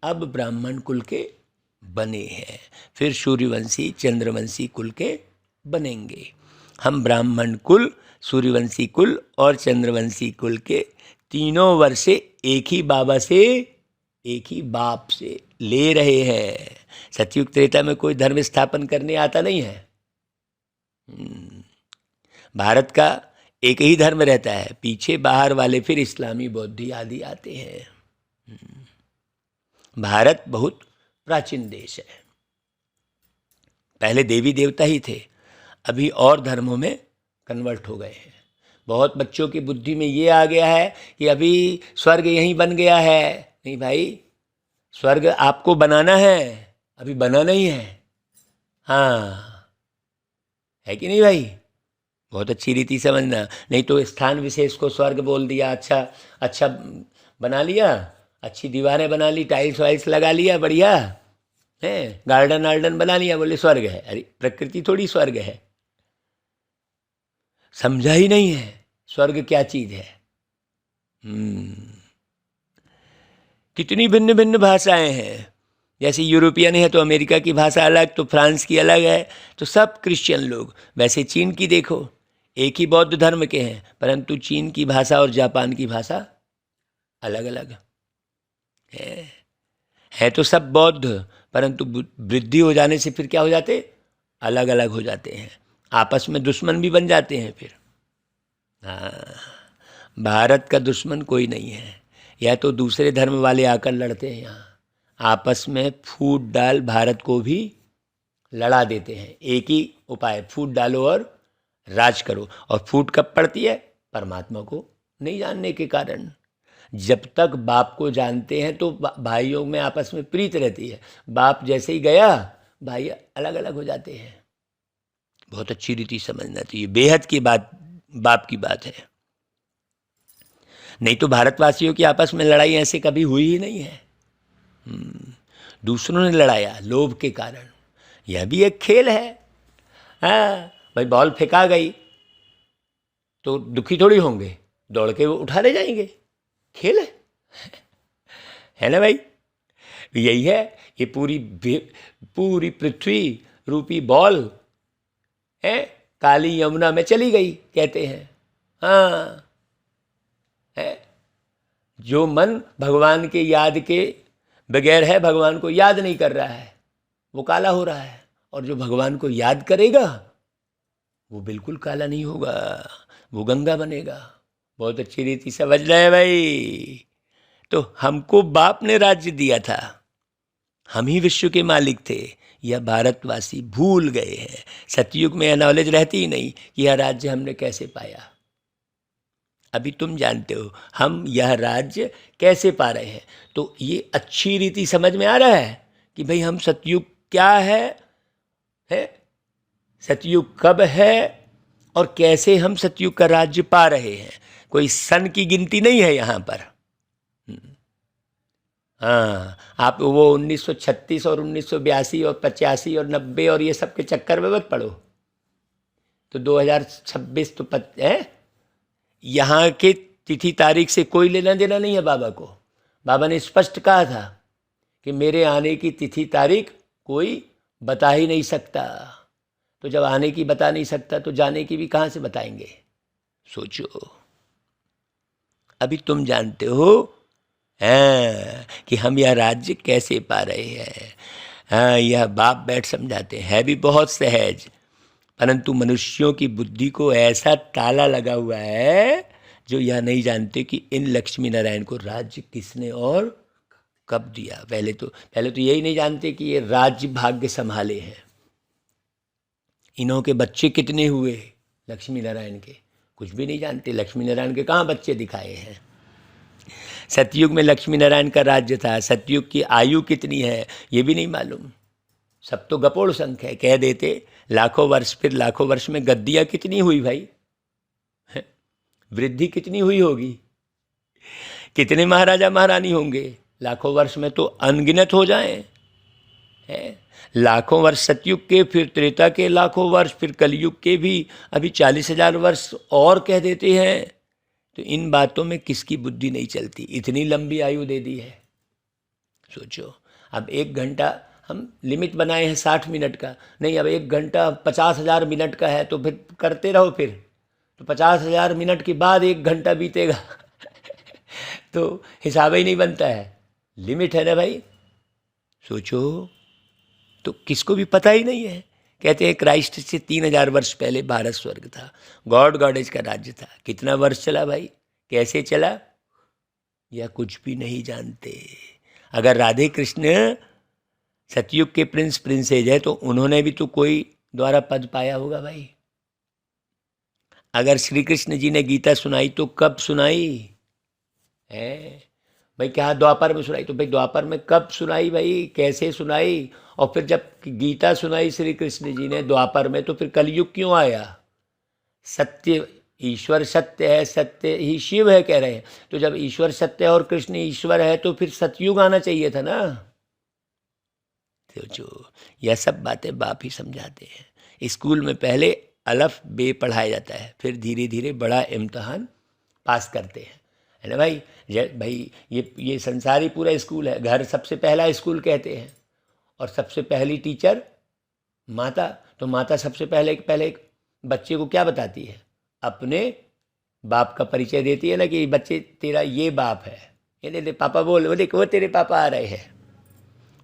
अब ब्राह्मण कुल के बने हैं, फिर सूर्यवंशी चंद्रवंशी कुल के बनेंगे। हम ब्राह्मण कुल, सूर्यवंशी कुल और चंद्रवंशी कुल के तीनों वर्षे एक ही बाबा से, एक ही बाप से ले रहे हैं। सतयुग त्रेता में कोई धर्म स्थापन करने आता नहीं है। भारत का एक ही धर्म रहता है, पीछे बाहर वाले फिर इस्लामी बौद्धी आदि आते हैं। भारत बहुत प्राचीन देश है, पहले देवी देवता ही थे, अभी और धर्मों में कन्वर्ट हो गए हैं। बहुत बच्चों की बुद्धि में ये आ गया है कि अभी स्वर्ग यहीं बन गया है। नहीं भाई, स्वर्ग आपको बनाना है, अभी बना नहीं है। हाँ है कि नहीं भाई, बहुत अच्छी रीति समझना। नहीं तो स्थान विशेष को स्वर्ग बोल दिया, अच्छा अच्छा बना लिया, अच्छी दीवारें बना ली, टाइल्स वाइल्स लगा लिया, बढ़िया है, गार्डन वार्डन बना लिया, बोले स्वर्ग है। अरे प्रकृति थोड़ी स्वर्ग है, समझा ही नहीं है स्वर्ग क्या चीज है। कितनी भिन्न भिन्न भाषाएं हैं, जैसे यूरोपियन है तो अमेरिका की भाषा अलग, तो फ्रांस की अलग है, तो सब क्रिश्चियन लोग। वैसे चीन की देखो, एक ही बौद्ध धर्म के हैं, परंतु चीन की भाषा और जापान की भाषा अलग अलग है तो सब बौद्ध, परंतु वृद्धि हो जाने से फिर क्या हो जाते, अलग अलग हो जाते हैं, आपस में दुश्मन भी बन जाते हैं फिर। हाँ, भारत का दुश्मन कोई नहीं है, या तो दूसरे धर्म वाले आकर लड़ते हैं, यहाँ आपस में फूट डाल भारत को भी लड़ा देते हैं। एक ही उपाय, फूट डालो और राज करो। और फूट कब पड़ती है, परमात्मा को नहीं जानने के कारण। जब तक बाप को जानते हैं तो भाइयों में आपस में प्रीत रहती है, बाप जैसे ही गया भाई अलग अलग हो जाते हैं। बहुत अच्छी रीति समझना चाहिए, बेहद की बात, बाप की बात है। नहीं तो भारतवासियों की आपस में लड़ाई ऐसे कभी हुई ही नहीं है, दूसरों ने लड़ाया लोभ के कारण। यह भी एक खेल है। हाँ भाई, बॉल फेंका गई तो दुखी थोड़ी होंगे, दौड़ के वो उठा ले जाएंगे, खेल है ना भाई। यही है, ये पूरी पृथ्वी रूपी बॉल है, काली यमुना में चली गई कहते हैं। हाँ है, जो मन भगवान के याद के बगैर है, भगवान को याद नहीं कर रहा है, वो काला हो रहा है, और जो भगवान को याद करेगा वो बिल्कुल काला नहीं होगा, वो गंगा बनेगा। बहुत अच्छी रीति समझ रहे हैं भाई। तो हमको बाप ने राज्य दिया था, हम ही विश्व के मालिक थे, यह भारतवासी भूल गए हैं। सतयुग में यह नॉलेज रहती ही नहीं कि यह राज्य हमने कैसे पाया। अभी तुम जानते हो हम यह राज्य कैसे पा रहे हैं। तो ये अच्छी रीति समझ में आ रहा है कि भाई हम सतयुग क्या है सतयुग कब है और कैसे हम सतयुग का राज्य पा रहे हैं। कोई सन की गिनती नहीं है यहाँ पर। हाँ, आप वो 1936 और 1982 और 85 और 90 और ये सब के चक्कर में मत पड़ो। तो 2026 तो है, यहाँ के तिथि तारीख से कोई लेना देना नहीं है बाबा को। बाबा ने स्पष्ट कहा था कि मेरे आने की तिथि तारीख कोई बता ही नहीं सकता। तो जब आने की बता नहीं सकता तो जाने की भी कहाँ से बताएंगे। सोचो, अभी तुम जानते हो कि हम यह राज्य कैसे पा रहे हैं। हाँ, यह बाप बैठ समझाते हैं, है भी बहुत सहज, परंतु मनुष्यों की बुद्धि को ऐसा ताला लगा हुआ है जो यह नहीं जानते कि इन लक्ष्मी नारायण को राज्य किसने और कब दिया। पहले तो यही नहीं जानते कि ये राज्य भाग्य संभाले हैं। इन्हों के बच्चे कितने हुए लक्ष्मी नारायण के, कुछ भी नहीं जानते। लक्ष्मी नारायण के कहाँ बच्चे दिखाए हैं। सतयुग में लक्ष्मी नारायण का राज्य था, सतयुग की आयु कितनी है ये भी नहीं मालूम। सब तो गपोड़ संख्या है, कह देते लाखों वर्ष, फिर लाखों वर्ष में गद्दियाँ कितनी हुई भाई, वृद्धि कितनी हुई होगी, कितने महाराजा महारानी होंगे। लाखों वर्ष में तो अनगिनत हो जाएं। लाखों वर्ष सतयुग के, फिर त्रेता के लाखों वर्ष, फिर कलयुग के भी अभी 40,000 वर्ष और कह देते हैं। तो इन बातों में किसकी बुद्धि नहीं चलती। इतनी लंबी आयु दे दी है। सोचो, अब 1 घंटा हम लिमिट बनाए हैं 60 मिनट का, नहीं अब 1 घंटा 50,000 मिनट का है, तो फिर करते रहो। फिर तो 50,000 मिनट के बाद 1 घंटा बीतेगा तो हिसाब ही नहीं बनता है। लिमिट है ना भाई। सोचो, तो किसको भी पता ही नहीं है। कहते हैं क्राइस्ट से 3,000 वर्ष पहले भारत स्वर्ग था, गॉड गॉडेज का राज्य था। कितना वर्ष चला भाई, कैसे चला, या कुछ भी नहीं जानते। अगर राधे कृष्ण सतयुग के प्रिंस प्रिंसेज है तो उन्होंने भी तो कोई द्वारा पद पाया होगा भाई। अगर श्री कृष्ण जी ने गीता सुनाई तो कब सुनाई है भाई, क्या द्वापर में सुनाई, तो भाई द्वापर में कब सुनाई भाई, कैसे सुनाई। और फिर जब गीता सुनाई श्री कृष्ण जी ने द्वापर में, तो फिर कलयुग क्यों आया। सत्य, ईश्वर सत्य है, सत्य ही शिव है कह रहे हैं। तो जब ईश्वर सत्य है और कृष्ण ईश्वर है तो फिर सतयुग आना चाहिए था ना। तो जो यह सब बातें बाप ही समझाते हैं। स्कूल में पहले अलफ बे पढ़ाया जाता है, फिर धीरे धीरे बड़ा इम्तहान पास करते हैं, है ना भाई। भाई ये संसारी पूरा स्कूल है। घर सबसे पहला स्कूल कहते हैं, और सबसे पहली टीचर माता। तो माता सबसे पहले एक बच्चे को क्या बताती है, अपने बाप का परिचय देती है ना, कि बच्चे तेरा ये बाप है, ये दे पापा बोल, वो देख वो तेरे पापा आ रहे हैं।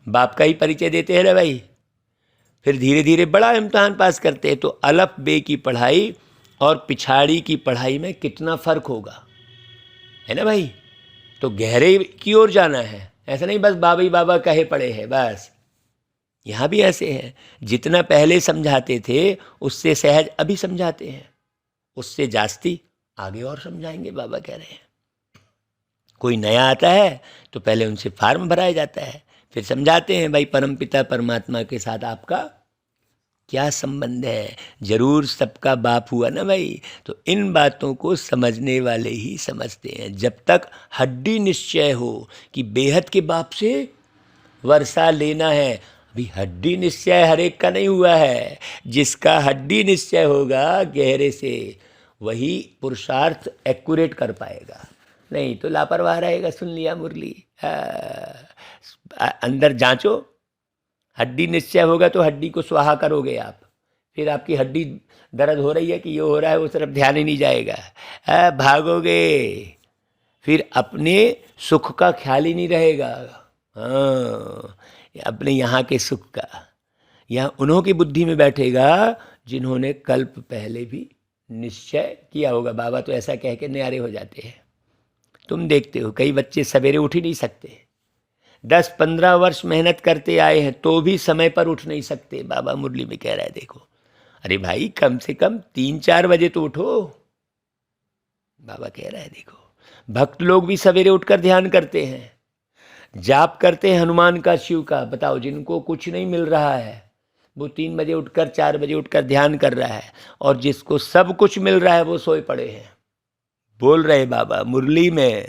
बाप का ही परिचय देते हैं ना भाई। फिर धीरे धीरे बड़ा इम्तहान पास करते हैं। तो अलफ बे की पढ़ाई और पिछाड़ी की पढ़ाई में कितना फ़र्क होगा, है ना भाई। तो गहरे की ओर जाना है, ऐसा नहीं बस बाबा ही बाबा कहे पड़े हैं बस। यहाँ भी ऐसे हैं, जितना पहले समझाते थे उससे सहज अभी समझाते हैं, उससे जास्ती आगे और समझाएंगे बाबा कह रहे हैं। कोई नया आता है तो पहले उनसे फार्म भराया जाता है, फिर समझाते हैं भाई परमपिता परमात्मा के साथ आपका क्या संबंध है। जरूर सबका बाप हुआ ना भाई। तो इन बातों को समझने वाले ही समझते हैं। जब तक हड्डी निश्चय हो कि बेहद के बाप से वर्षा लेना है, अभी हड्डी निश्चय हर एक का नहीं हुआ है। जिसका हड्डी निश्चय होगा गहरे से, वही पुरुषार्थ एक्यूरेट कर पाएगा। नहीं तो लापरवाह रहेगा, सुन लिया मुरली। अंदर जांचो, हड्डी निश्चय होगा तो हड्डी को स्वाहा करोगे आप। फिर आपकी हड्डी दर्द हो रही है कि ये हो रहा है, उस तरफ ध्यान ही नहीं जाएगा, भागोगे। फिर अपने सुख का ख्याल ही नहीं रहेगा, हाँ, अपने यहाँ के सुख का। यहाँ उन्हों की बुद्धि में बैठेगा जिन्होंने कल्प पहले भी निश्चय किया होगा। बाबा तो ऐसा कह के न्यारे हो जाते हैं। तुम देखते हो कई बच्चे सवेरे उठ ही नहीं सकते, 10-15 वर्ष मेहनत करते आए हैं तो भी समय पर उठ नहीं सकते। बाबा मुरली में कह रहा है, देखो अरे भाई कम से कम 3-4 बजे तो उठो। बाबा कह रहा है देखो, भक्त लोग भी सवेरे उठकर ध्यान करते हैं, जाप करते हैं हनुमान का, शिव का। बताओ, जिनको कुछ नहीं मिल रहा है वो 3 बजे उठकर 4 बजे उठकर ध्यान कर रहा है, और जिसको सब कुछ मिल रहा है वो सोए पड़े हैं। बोल रहे बाबा मुरली में।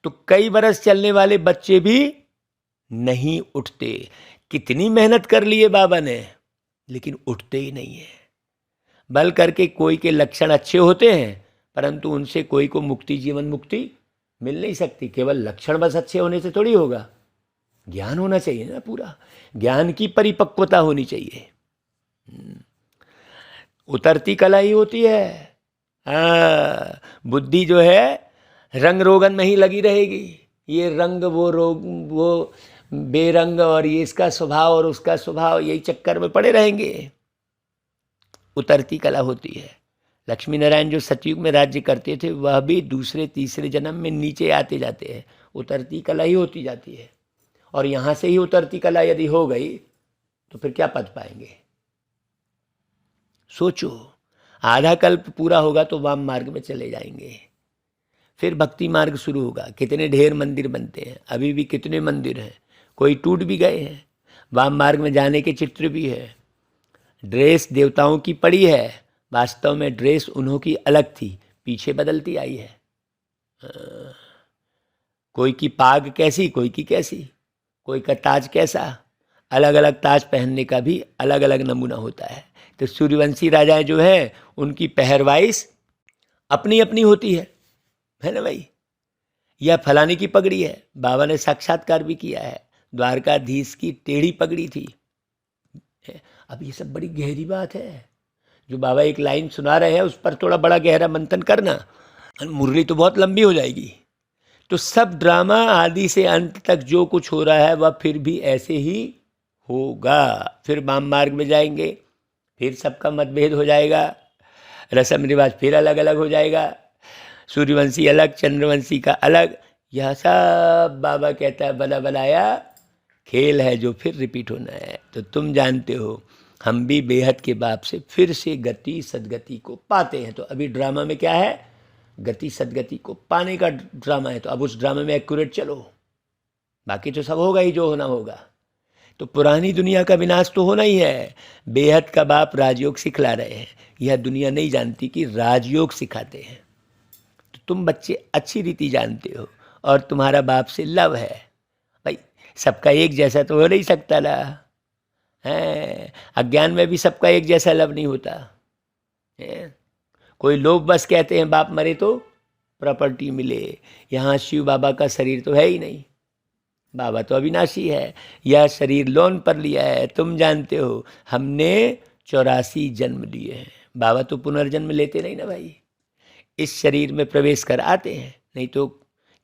तो कई बरस चलने वाले बच्चे भी नहीं उठते। कितनी मेहनत कर लिए बाबा ने, लेकिन उठते ही नहीं है। बल करके कोई के लक्षण अच्छे होते हैं, परंतु उनसे कोई को मुक्ति, जीवन मुक्ति मिल नहीं सकती। केवल लक्षण बस अच्छे होने से थोड़ी होगा, ज्ञान होना चाहिए ना, पूरा ज्ञान की परिपक्वता होनी चाहिए। उतरती कला ही होती है। हाँ, बुद्धि जो है रंग रोगन में ही लगी रहेगी। ये रंग, वो रोग, वो बेरंग, और ये इसका स्वभाव और उसका स्वभाव, यही चक्कर में पड़े रहेंगे। उतरती कला होती है। लक्ष्मी नारायण जो सतयुग में राज्य करते थे, वह भी दूसरे तीसरे जन्म में नीचे आते जाते हैं। उतरती कला ही होती जाती है। और यहाँ से ही उतरती कला यदि हो गई तो फिर क्या पद पाएंगे? सोचो, आधा कल्प पूरा होगा तो वाम मार्ग में चले जाएंगे, फिर भक्ति मार्ग शुरू होगा। कितने ढेर मंदिर बनते हैं, अभी भी कितने मंदिर हैं, कोई टूट भी गए हैं। वाम मार्ग में जाने के चित्र भी है। ड्रेस देवताओं की पड़ी है, वास्तव में ड्रेस उन्हों की अलग थी, पीछे बदलती आई है। कोई की पाग कैसी, कोई की कैसी, कोई का ताज कैसा। अलग अलग ताज पहनने का भी अलग अलग नमूना होता है। तो सूर्यवंशी राजाएं जो हैं, उनकी पहरवाइश अपनी अपनी होती है ना भाई। यह फलाने की पगड़ी है, बाबा ने साक्षात्कार भी किया है, द्वारकाधीश की टेढ़ी पगड़ी थी। अब ये सब बड़ी गहरी बात है, जो बाबा एक लाइन सुना रहे हैं उस पर थोड़ा बड़ा गहरा मंथन करना, मुरली तो बहुत लंबी हो जाएगी। तो सब ड्रामा आदि से अंत तक जो कुछ हो रहा है वह फिर भी ऐसे ही होगा। फिर वाम मार्ग में जाएंगे, फिर सबका मतभेद हो जाएगा, रस्म रिवाज फिर अलग अलग हो जाएगा, सूर्यवंशी अलग, चंद्रवंशी का अलग। यह सब बाबा कहता है बना बनाया खेल है जो फिर रिपीट होना है। तो तुम जानते हो, हम भी बेहद के बाप से फिर से गति सदगति को पाते हैं। तो अभी ड्रामा में क्या है? गति सदगति को पाने का ड्रामा है। तो अब उस ड्रामा में एक्यूरेट चलो, बाकी तो सब होगा ही जो होना होगा। तो पुरानी दुनिया का विनाश तो होना ही है। बेहद का बाप राजयोग सिखला रहे हैं, यह दुनिया नहीं जानती कि राजयोग सिखाते हैं। तो तुम बच्चे अच्छी रीति जानते हो, और तुम्हारा बाप से लव है भाई। सबका एक जैसा तो हो नहीं सकता ना, है अज्ञान में भी सबका एक जैसा लव नहीं होता है। कोई लोग बस कहते हैं बाप मरे तो प्रॉपर्टी मिले। यहाँ शिव बाबा का शरीर तो है ही नहीं, बाबा तो अविनाशी है। यह शरीर लोन पर लिया है। तुम जानते हो हमने 84 जन्म लिए हैं। बाबा तो पुनर्जन्म लेते नहीं ना भाई, इस शरीर में प्रवेश कर आते हैं। नहीं तो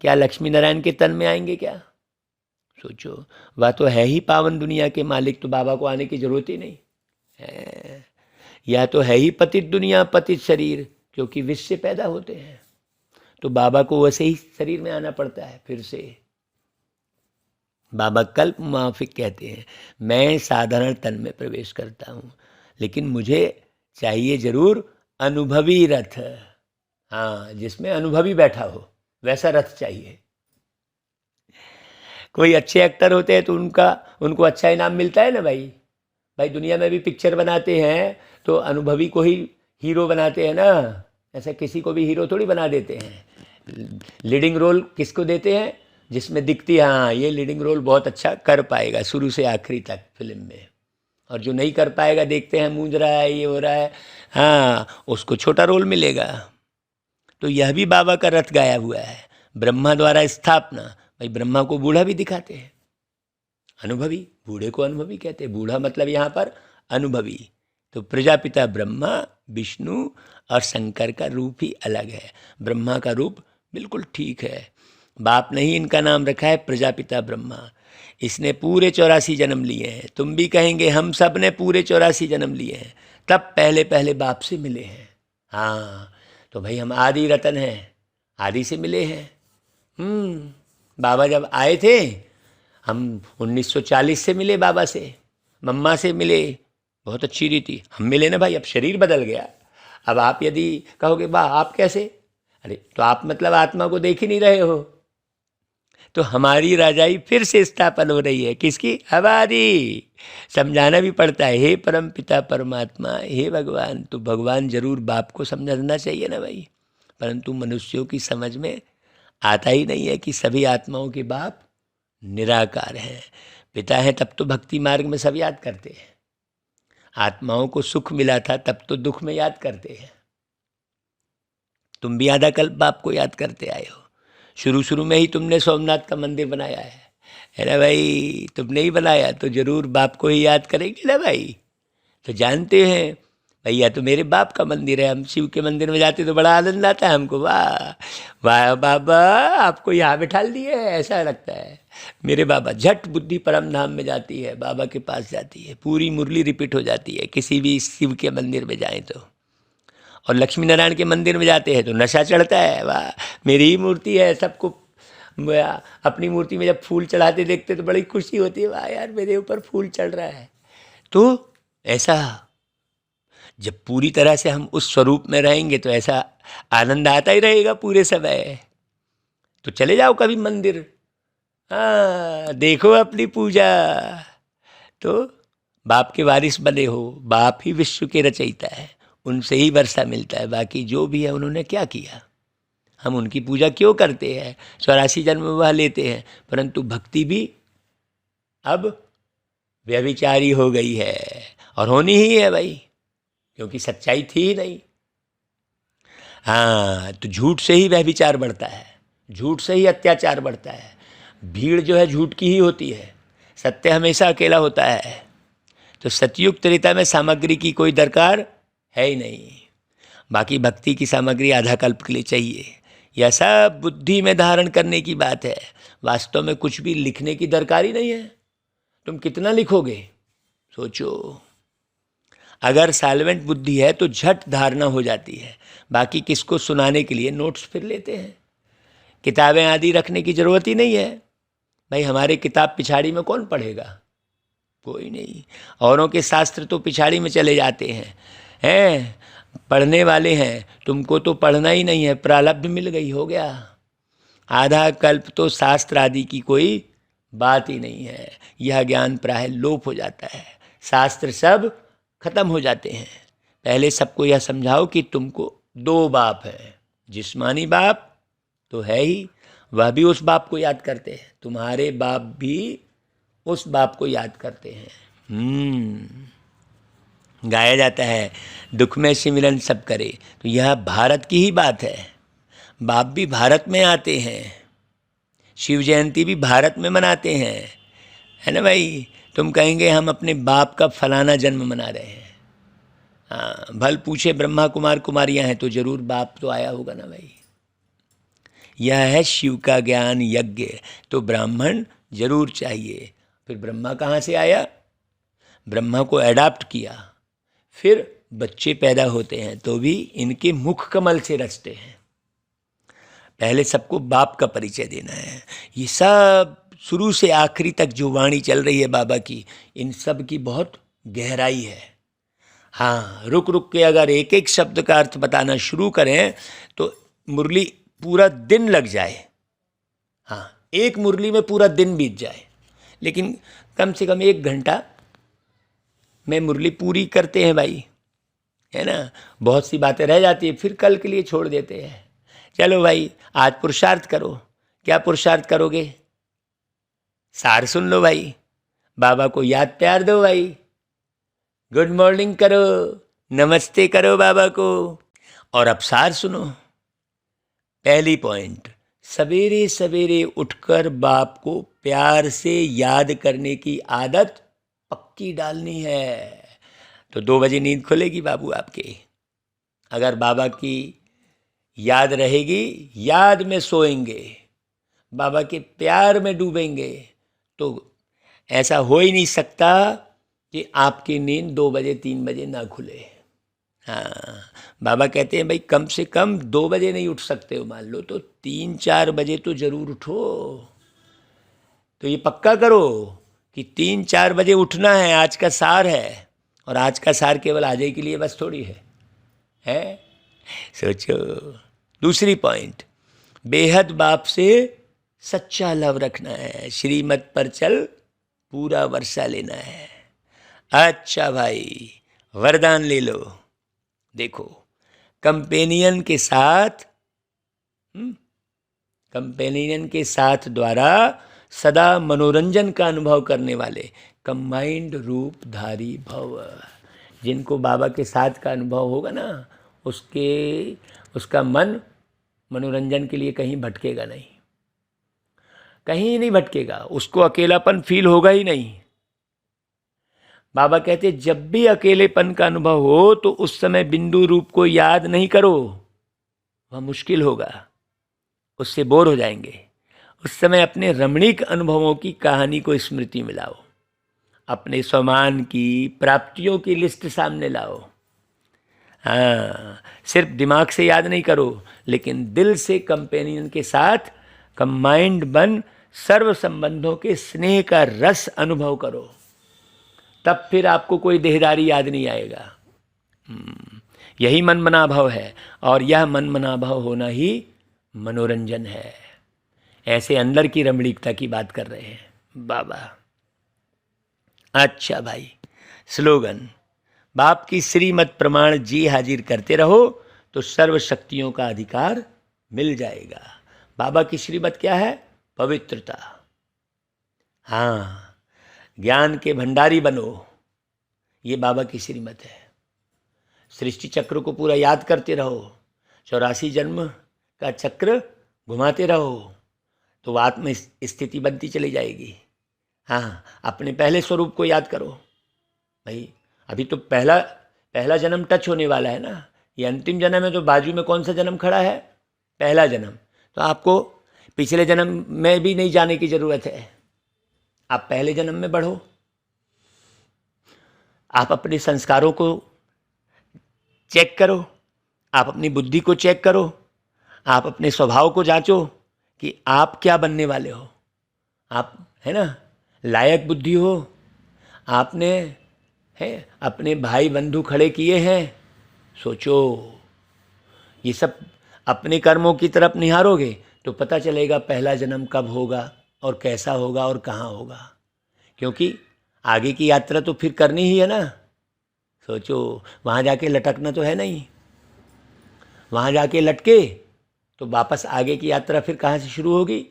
क्या लक्ष्मी नारायण के तन में आएंगे क्या? सोचो, वह तो है ही पावन दुनिया के मालिक, तो बाबा को आने की जरूरत ही नहीं है। या तो है ही पतित दुनिया, पतित शरीर, क्योंकि विष से पैदा होते हैं। तो बाबा को वैसे ही शरीर में आना पड़ता है फिर से। बाबा कल्प माफिक कहते हैं, मैं साधारण तन में प्रवेश करता हूँ, लेकिन मुझे चाहिए जरूर अनुभवी रथ। हाँ, जिसमें अनुभवी बैठा हो वैसा रथ चाहिए। कोई अच्छे एक्टर होते हैं तो उनको अच्छा इनाम मिलता है ना भाई। भाई दुनिया में भी पिक्चर बनाते हैं तो अनुभवी को ही हीरो बनाते हैं ना, ऐसा किसी को भी हीरो थोड़ी बना देते हैं। लीडिंग रोल किसको देते हैं? जिसमें दिखती है हाँ ये लीडिंग रोल बहुत अच्छा कर पाएगा शुरू से आखिरी तक फिल्म में, और जो नहीं कर पाएगा, देखते हैं मूंझ रहा है, ये हो रहा है, हाँ उसको छोटा रोल मिलेगा। तो यह भी बाबा का रथ गाया हुआ है। ब्रह्मा द्वारा स्थापना, भाई ब्रह्मा को बूढ़ा भी दिखाते हैं, अनुभवी, बूढ़े को अनुभवी कहते हैं। बूढ़ा मतलब यहाँ पर अनुभवी। तो प्रजापिता ब्रह्मा, विष्णु और शंकर का रूप ही अलग है। ब्रह्मा का रूप बिल्कुल ठीक है। बाप ने ही इनका नाम रखा है प्रजापिता ब्रह्मा। इसने पूरे 84 जन्म लिए हैं। तुम भी कहेंगे हम सब ने पूरे 84 जन्म लिए हैं, तब पहले पहले बाप से मिले हैं। हाँ, तो भाई हम आदि रतन हैं, आदि से मिले हैं। बाबा जब आए थे हम 1940 से मिले बाबा से, मम्मा से मिले, बहुत अच्छी रीति हम मिले ना भाई। अब शरीर बदल गया। अब आप यदि कहोगे बा आप कैसे, अरे तो आप मतलब आत्मा को देख ही नहीं रहे हो। तो हमारी राजाई फिर से स्थापन हो रही है, किसकी, हमारी। समझाना भी पड़ता है, हे परम पिता परमात्मा, हे भगवान। तो भगवान जरूर बाप को समझना चाहिए ना भाई, परंतु मनुष्यों की समझ में आता ही नहीं है कि सभी आत्माओं के बाप निराकार हैं, पिता हैं। तब तो भक्ति मार्ग में सब याद करते हैं। आत्माओं को सुख मिला था तब तो दुख में याद करते हैं। तुम भी आधा कल्प बाप को याद करते आए हो। शुरू शुरू में ही तुमने सोमनाथ का मंदिर बनाया है ना भाई। तुमने ही बनाया तो जरूर बाप को ही याद करेंगे ना भाई। तो जानते हैं भैया तो मेरे बाप का मंदिर है। हम शिव के मंदिर में जाते तो बड़ा आनंद आता है हमको। वाह वाह बाबा, आपको यहाँ बिठा दिए है, ऐसा लगता है। मेरे बाबा, झट बुद्धि परम धाम में जाती है, बाबा के पास जाती है, पूरी मुरली रिपीट हो जाती है किसी भी शिव के मंदिर में जाएं तो। और लक्ष्मी नारायण के मंदिर में जाते हैं तो नशा चढ़ता है। वाह मेरी ही मूर्ति है, सबको अपनी मूर्ति में जब फूल चढ़ाते देखते तो बड़ी खुशी होती है, वाह यार मेरे ऊपर फूल चढ़ रहा है। तो ऐसा जब पूरी तरह से हम उस स्वरूप में रहेंगे तो ऐसा आनंद आता ही रहेगा पूरे समय। तो चले जाओ कभी मंदिर, हाँ देखो अपनी पूजा। तो बाप के वारिस बने हो, बाप ही विश्व के रचयिता है, उनसे ही वर्षा मिलता है। बाकी जो भी है उन्होंने क्या किया, हम उनकी पूजा क्यों करते हैं, 84 जन्म वह लेते हैं। परंतु भक्ति भी अब व्यभिचारी हो गई है, और होनी ही है भाई, क्योंकि सच्चाई थी ही नहीं। हाँ तो झूठ से ही व्यभिचार बढ़ता है, झूठ से ही अत्याचार बढ़ता है। भीड़ जो है झूठ की ही होती है, सत्य हमेशा अकेला होता है। तो सतयुग त्रेता में सामग्री की कोई दरकार है ही नहीं। बाकी भक्ति की सामग्री आधा कल्प के लिए चाहिए। यह सब बुद्धि में धारण करने की बात है, वास्तव में कुछ भी लिखने की दरकार ही नहीं है। तुम कितना लिखोगे सोचो। अगर साइलेंट बुद्धि है तो झट धारणा हो जाती है। बाकी किसको सुनाने के लिए नोट्स फिर लेते हैं, किताबें आदि रखने की ज़रूरत ही नहीं है भाई। हमारे किताब पिछाड़ी में कौन पढ़ेगा, कोई नहीं। औरों के शास्त्र तो पिछाड़ी में चले जाते हैं पढ़ने वाले हैं। तुमको तो पढ़ना ही नहीं है, प्रारब्ध मिल गई, हो गया। आधा कल्प तो शास्त्र आदि की कोई बात ही नहीं है। यह ज्ञान प्राय लोप हो जाता है, शास्त्र सब खत्म हो जाते हैं। पहले सबको यह समझाओ कि तुमको दो बाप है, जिस्मानी बाप तो है ही, वह भी उस बाप को याद करते हैं, तुम्हारे बाप भी उस बाप को याद करते हैं। गाया जाता है दुख में सिमरन सब करे, तो यह भारत की ही बात है। बाप भी भारत में आते हैं, शिव जयंती भी भारत में मनाते हैं, है ना भाई। तुम कहेंगे हम अपने बाप का फलाना जन्म मना रहे हैं, हाँ भल पूछे ब्रह्मा कुमार कुमारियाँ हैं तो जरूर बाप तो आया होगा ना भाई। यह है शिव का ज्ञान यज्ञ, तो ब्राह्मण जरूर चाहिए। फिर ब्रह्मा कहाँ से आया, ब्रह्मा को एडाप्ट किया, फिर बच्चे पैदा होते हैं तो भी इनके मुख कमल से रचते हैं। पहले सबको बाप का परिचय देना है। ये सब शुरू से आखिरी तक जो वाणी चल रही है बाबा की, इन सब की बहुत गहराई है। हाँ रुक रुक के अगर एक एक शब्द का अर्थ बताना शुरू करें तो मुरली पूरा दिन लग जाए। हाँ एक मुरली में पूरा दिन बीत जाए, लेकिन कम से कम 1 घंटा में मुरली पूरी करते हैं भाई, है ना। बहुत सी बातें रह जाती है, फिर कल के लिए छोड़ देते हैं। चलो भाई आज पुरुषार्थ करो। क्या पुरुषार्थ करोगे, सार सुन लो भाई, बाबा को याद प्यार दो भाई, गुड मॉर्निंग करो, नमस्ते करो बाबा को। और अब सार सुनो। पहली पॉइंट, सवेरे सवेरे उठकर बाप को प्यार से याद करने की आदत पक्की डालनी है। तो 2 बजे नींद खुलेगी बाबू आपके। अगर बाबा की याद रहेगी, याद में सोएंगे, बाबा के प्यार में डूबेंगे, तो ऐसा हो ही नहीं सकता कि आपकी नींद 2 बजे 3 बजे ना खुले। हाँ बाबा कहते हैं भाई कम से कम 2 बजे नहीं उठ सकते हो मान लो तो 3-4 बजे तो जरूर उठो। तो ये पक्का करो कि 3-4 बजे उठना है, आज का सार है। और आज का सार केवल आज ही के लिए बस थोड़ी है? सोचो। दूसरी पॉइंट, बेहद बाप से सच्चा लव रखना है, श्रीमत पर चल पूरा वर्षा लेना है। अच्छा भाई, वरदान ले लो। देखो, कंपेनियन के साथ द्वारा सदा मनोरंजन का अनुभव करने वाले कंबाइंड रूपधारी भव। जिनको बाबा के साथ का अनुभव होगा ना, उसका मन मनोरंजन के लिए कहीं भटकेगा नहीं, कहीं नहीं भटकेगा, उसको अकेलापन फील होगा ही नहीं। बाबा कहते जब भी अकेलेपन का अनुभव हो तो उस समय बिंदु रूप को याद नहीं करो, वह मुश्किल होगा, उससे बोर हो जाएंगे। उस समय अपने रमणीक अनुभवों की कहानी को स्मृति में लाओ, अपने सम्मान की प्राप्तियों की लिस्ट सामने लाओ। हाँ, सिर्फ दिमाग से याद नहीं करो, लेकिन दिल से कंपेनियन के साथ कंबाइंड बन सर्व संबंधों के स्नेह का रस अनुभव करो। तब फिर आपको कोई देहदारी याद नहीं आएगा। यही मनमना भाव है, और यह मनमना भाव होना ही मनोरंजन है। ऐसे अंदर की रमणीकता की बात कर रहे हैं बाबा। अच्छा भाई, स्लोगन, बाप की श्रीमत प्रमाण जी हाजिर करते रहो तो सर्व शक्तियों का अधिकार मिल जाएगा। बाबा की श्रीमत क्या है? पवित्रता। हाँ, ज्ञान के भंडारी बनो, ये बाबा की श्रीमत है। सृष्टि चक्र को पूरा याद करते रहो, 84 जन्म का चक्र घुमाते रहो, तो आत्म स्थिति बनती चली जाएगी। हाँ, अपने पहले स्वरूप को याद करो भाई। अभी तो पहला जन्म टच होने वाला है ना, ये अंतिम जन्म है, तो बाजू में कौन सा जन्म खड़ा है? पहला जन्म। तो आपको पिछले जन्म में भी नहीं जाने की ज़रूरत है, आप पहले जन्म में बढ़ो। आप अपने संस्कारों को चेक करो, आप अपनी बुद्धि को चेक करो, आप अपने स्वभाव को जांचो कि आप क्या बनने वाले हो। आप है ना लायक बुद्धि हो, आपने है अपने भाई बंधु खड़े किए हैं। सोचो, ये सब अपने कर्मों की तरफ निहारोगे तो पता चलेगा पहला जन्म कब होगा और कैसा होगा और कहाँ होगा, क्योंकि आगे की यात्रा तो फिर करनी ही है ना। सोचो, वहाँ जाके लटकना तो है नहीं, वहाँ जाके लटके तो वापस आगे की यात्रा फिर कहाँ से शुरू होगी?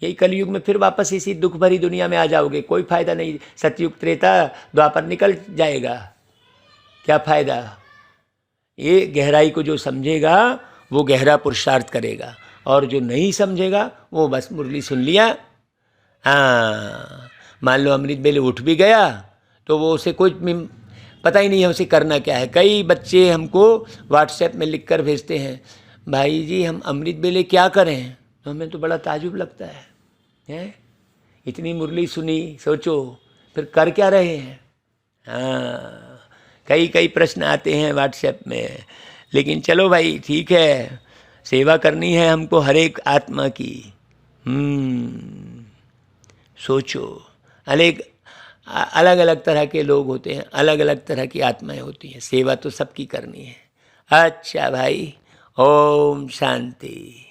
यही कलयुग में फिर वापस इसी दुख भरी दुनिया में आ जाओगे, कोई फायदा नहीं। सतयुग त्रेता द्वापर निकल जाएगा, क्या फायदा? ये गहराई को जो समझेगा वो गहरा पुरुषार्थ करेगा, और जो नहीं समझेगा वो बस मुरली सुन लिया। हाँ, मान लो अमृत बेले उठ भी गया तो वो उसे कुछ पता ही नहीं है उसे करना क्या है। कई बच्चे हमको व्हाट्सएप में लिख कर भेजते हैं, भाई जी हम अमृत बेले क्या करें? तो हमें तो बड़ा ताजुब लगता है, इतनी मुरली सुनी, सोचो फिर कर क्या रहे हैं? हाँ, कई प्रश्न आते हैं व्हाट्सएप में। लेकिन चलो भाई ठीक है, सेवा करनी है हमको हर एक आत्मा की। सोचो, अलग अलग तरह के लोग होते हैं, अलग अलग तरह की आत्माएं होती हैं, सेवा तो सबकी करनी है। अच्छा भाई, ओम शांति।